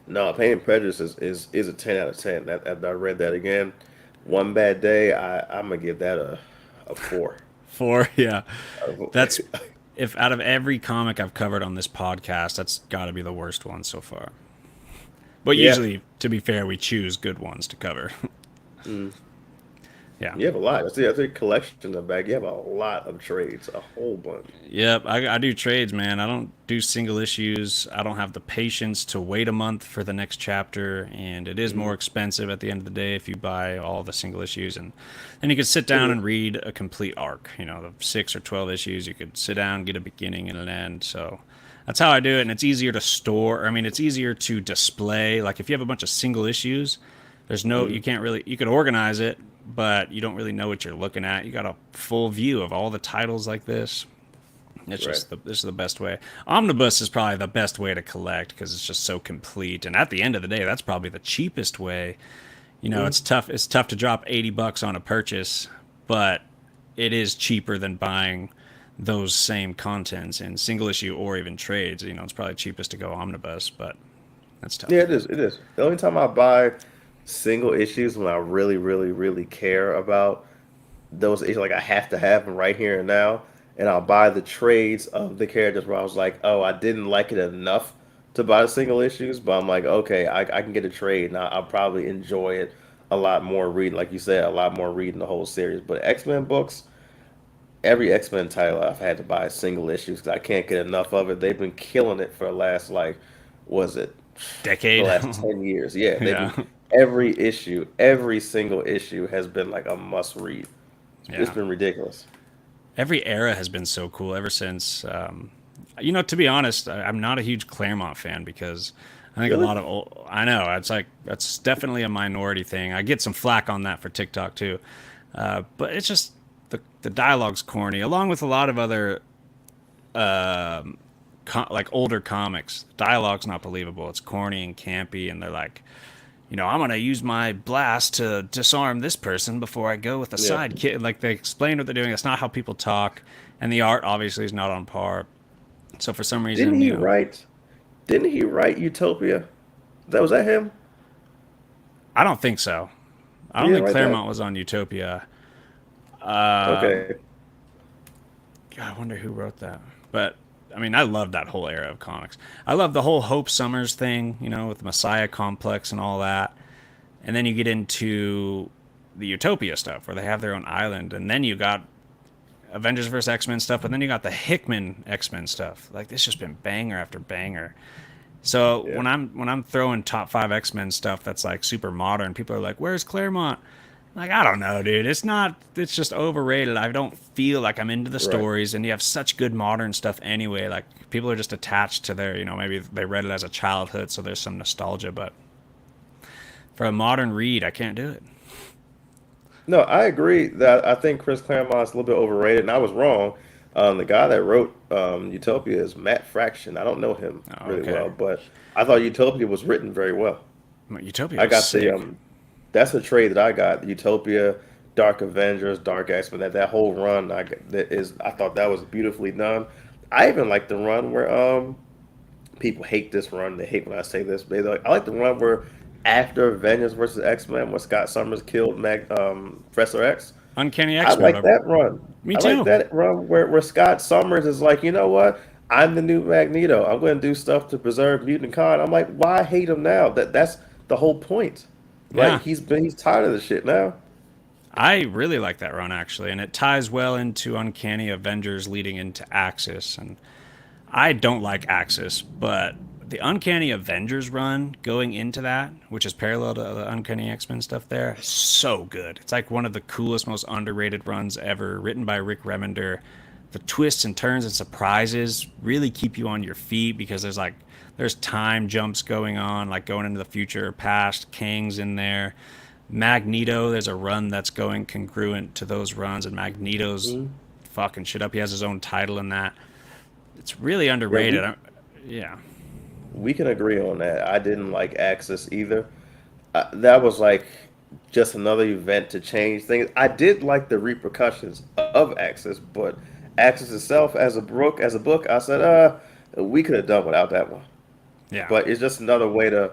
No, Pain and Prejudice is a 10 out of 10. After I read that again, one bad day, I'm gonna give that a four. Four, yeah. That's Uh, if out of every comic I've covered on this podcast, that's got to be the worst one so far. But Yeah, usually, to be fair, we choose good ones to cover. mm, Yeah. you have a lot. That's a collection in the back. You have a lot of trades, a whole bunch. Yep, I do trades, man. I don't do single issues. I don't have the patience to wait a month for the next chapter, and it is more Mm, expensive at the end of the day if you buy all the single issues. And you could sit it down is. and read a complete arc. You know, the 6 or 12 issues. You could sit down, get a beginning and an end. So that's how I do it, and it's easier to store. I mean, it's easier to display. Like if you have a bunch of single issues, there's no Mm, you can't really you could organize it, but you don't really know what you're looking at. You got a full view of all the titles like this. It's right. just this is the best way. Omnibus is probably the best way to collect because it's just so complete. And at the end of the day, that's probably the cheapest way. You know, Mm, it's tough. It's tough to drop $80 on a purchase, but it is cheaper than buying those same contents in single issue or even trades. You know, it's probably cheapest to go omnibus, but that's yeah, tough. it is. It is. The only time I buy single issues when I really, really, really care about those issues, like I have to have them right here and now, and I'll buy the trades of the characters where I was like, oh, I didn't like it enough to buy the single issues, but I'm like, okay, I can get a trade, and I'll probably enjoy it a lot more reading, like you said, a lot more reading the whole series. But X-Men books, every X-Men title I've had to buy single issues because I can't get enough of it. They've been killing it for the last like, was it the Decade. last 10 years? Yeah, they've Yeah. been every issue, every single issue has been like a must read. It's Yeah. been ridiculous. Every era has been so cool ever since. You know, to be honest, I'm not a huge Claremont fan because I think a Really? lot of I know it's like that's definitely a minority thing. I get some flack on that for TikTok too, but it's just the dialogue's corny, along with a lot of other like older comics. Dialogue's not believable. It's corny and campy, and they're like, you know, I'm gonna use my blast to disarm this person before I go with a Yeah. side kid. Like they explain what they're doing. That's not how people talk, and the art obviously is not on par. So for some Didn't reason, he you know, write? Didn't he write Utopia? That was that him? I don't think so. I He don't didn't think write that. Claremont was on Utopia. Um, Okay. God, I wonder who wrote that. But I mean, I love that whole era of comics. I love the whole Hope Summers thing, with the Messiah complex and all that. And then you get into the Utopia stuff where they have their own island, and then you got Avengers vs X Men stuff, but then you got the Hickman X Men stuff. Like this just been banger after banger. So Yeah. when I'm throwing top five X Men stuff that's like super modern, people are like, "Where's Claremont?" Like I don't know, dude. It's not. It's just overrated. I don't feel like I'm into the Right. stories, and you have such good modern stuff anyway. Like people are just attached to their, maybe they read it as a childhood, so there's some nostalgia. But for a modern read, I can't do it. No, I agree that I think Chris Claremont's a little bit overrated, and I was wrong. The guy that wrote Utopia is Matt Fraction. I don't know him Oh, really okay, well, but I thought Utopia was written very well. Utopia I was got the sick. that's a trade that I got. Utopia, Dark Avengers, Dark X-Men. That whole run I thought that was beautifully done. I even like the run where people hate this run. They hate when I say this, but I like the run where after Avengers versus X-Men, where Scott Summers killed Professor X. Uncanny I X Men. like that run. Me I like too. that run where Scott Summers is like, you know what? I'm the new Magneto. I'm going to do stuff to preserve mutant kind. I'm like, why hate him now? That's the whole point. Like Yeah, he's tired of the shit now. I really like that run actually, and it ties well into Uncanny Avengers leading into Axis. And I don't like Axis, but the Uncanny Avengers run going into that, which is parallel to the Uncanny X Men stuff, there, so good. It's like one of the coolest, most underrated runs ever, written by Rick Remender. The twists and turns and surprises really keep you on your feet because there's time jumps going on, like going into the future or past. Kang's in there. Magneto, there's a run that's going congruent to those runs, and Magneto's Mhm. fucking shit up. He has his own title in that. It's really Yeah, underrated. Yeah. we can agree on that. I didn't like Axis either. That was like just another event to change things. I did like the repercussions of Axis, but Axis itself as a book, I said, we could have done without that one. Yeah. But it's just another way to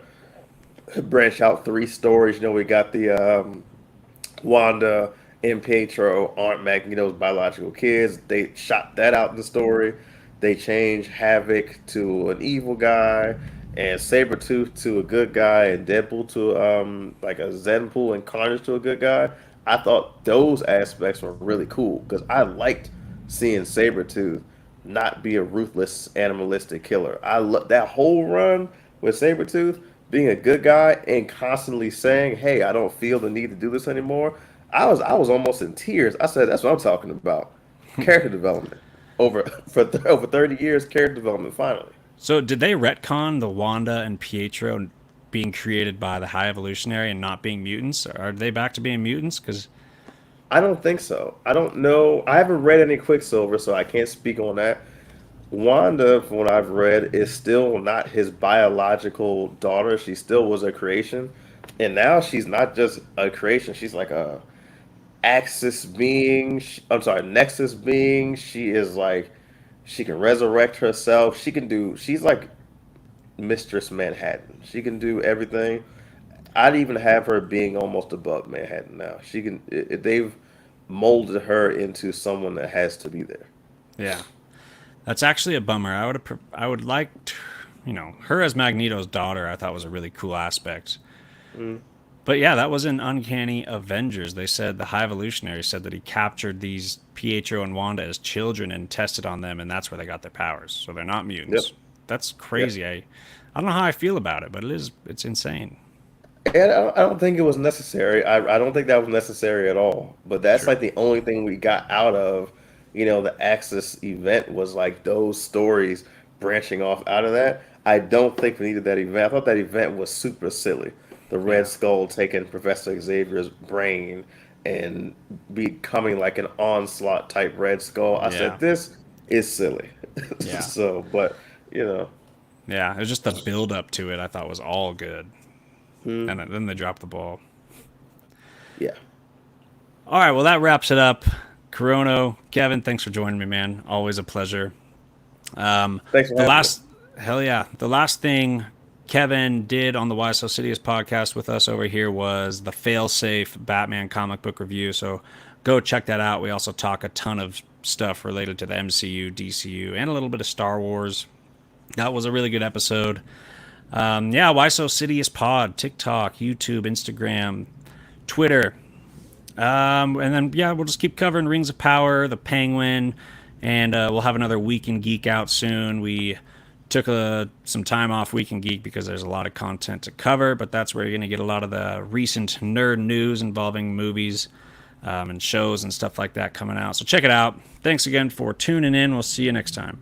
branch out three stories. We got the Wanda and Pietro aren't Magneto's biological kids. They shot that out in the story. They changed Havoc to an evil guy, and Sabretooth to a good guy, and Deadpool to like a Zenpool, and Carnage to a good guy. I thought those aspects were really cool because I liked seeing Sabretooth not be a ruthless animalistic killer. I love that whole run with Sabretooth being a good guy and constantly saying, "Hey, I don't feel the need to do this anymore." I was almost in tears. I said, "That's what I'm talking about. Character development over over 30 years. Character development finally." So did they retcon the Wanda and Pietro being created by the High Evolutionary and not being mutants? Are they back to being mutants? Because I don't think so. I don't know. I haven't read any Quicksilver, so I can't speak on that. Wanda, from what I've read, is still not his biological daughter. She still was a creation. And now she's not just a creation, she's like a Axis being. I'm sorry, Nexus being. She is like, she can resurrect herself. She's like Mistress Manhattan. She can do everything. I'd even have her being almost above Manhattan now. They've molded her into someone that has to be there. yeah, that's actually a bummer. I would like, her as Magneto's daughter. I thought was a really cool aspect. Mm, But yeah, that was in Uncanny Avengers. They said the High Evolutionary said that he captured these Pietro and Wanda as children and tested on them, and that's where they got their powers. So they're not yep. mutants. That's Yep. crazy. I don't know how I feel about it, but it's insane. And I don't think it was necessary. I don't think that was necessary at all. But that's True. like the only thing we got out of, the Axis event was like those stories branching off out of that. I don't think we needed that event. I thought that event was super silly. The Red Yeah. Skull taking Professor Xavier's brain and becoming like an onslaught type Red Skull. I Yeah. said, this is silly. Yeah. So, but, you know, Yeah. It was just the build up to it I thought was all good. hmm, And then they dropped the ball. yeah. All right, well that wraps it up. Kurono, Kevin, thanks for joining me, man. Always a pleasure. Thanks for The having me. last, hell yeah, the last thing Kevin did on the Why So Sidious podcast with us over here was the Failsafe Batman comic book review. So go check that out. We also talk a ton of stuff related to the MCU, DCU, and a little bit of Star Wars. That was a really good episode. Yeah, Why So Sidious Pod, TikTok, YouTube, Instagram, Twitter. And then, yeah, we'll just keep covering Rings of Power, The Penguin, and we'll have another Week in Geek out soon. We took some time off Week in Geek because there's a lot of content to cover, but that's where you're going to get a lot of the recent nerd news involving movies and shows and stuff like that coming out. So check it out. Thanks again for tuning in. We'll see you next time.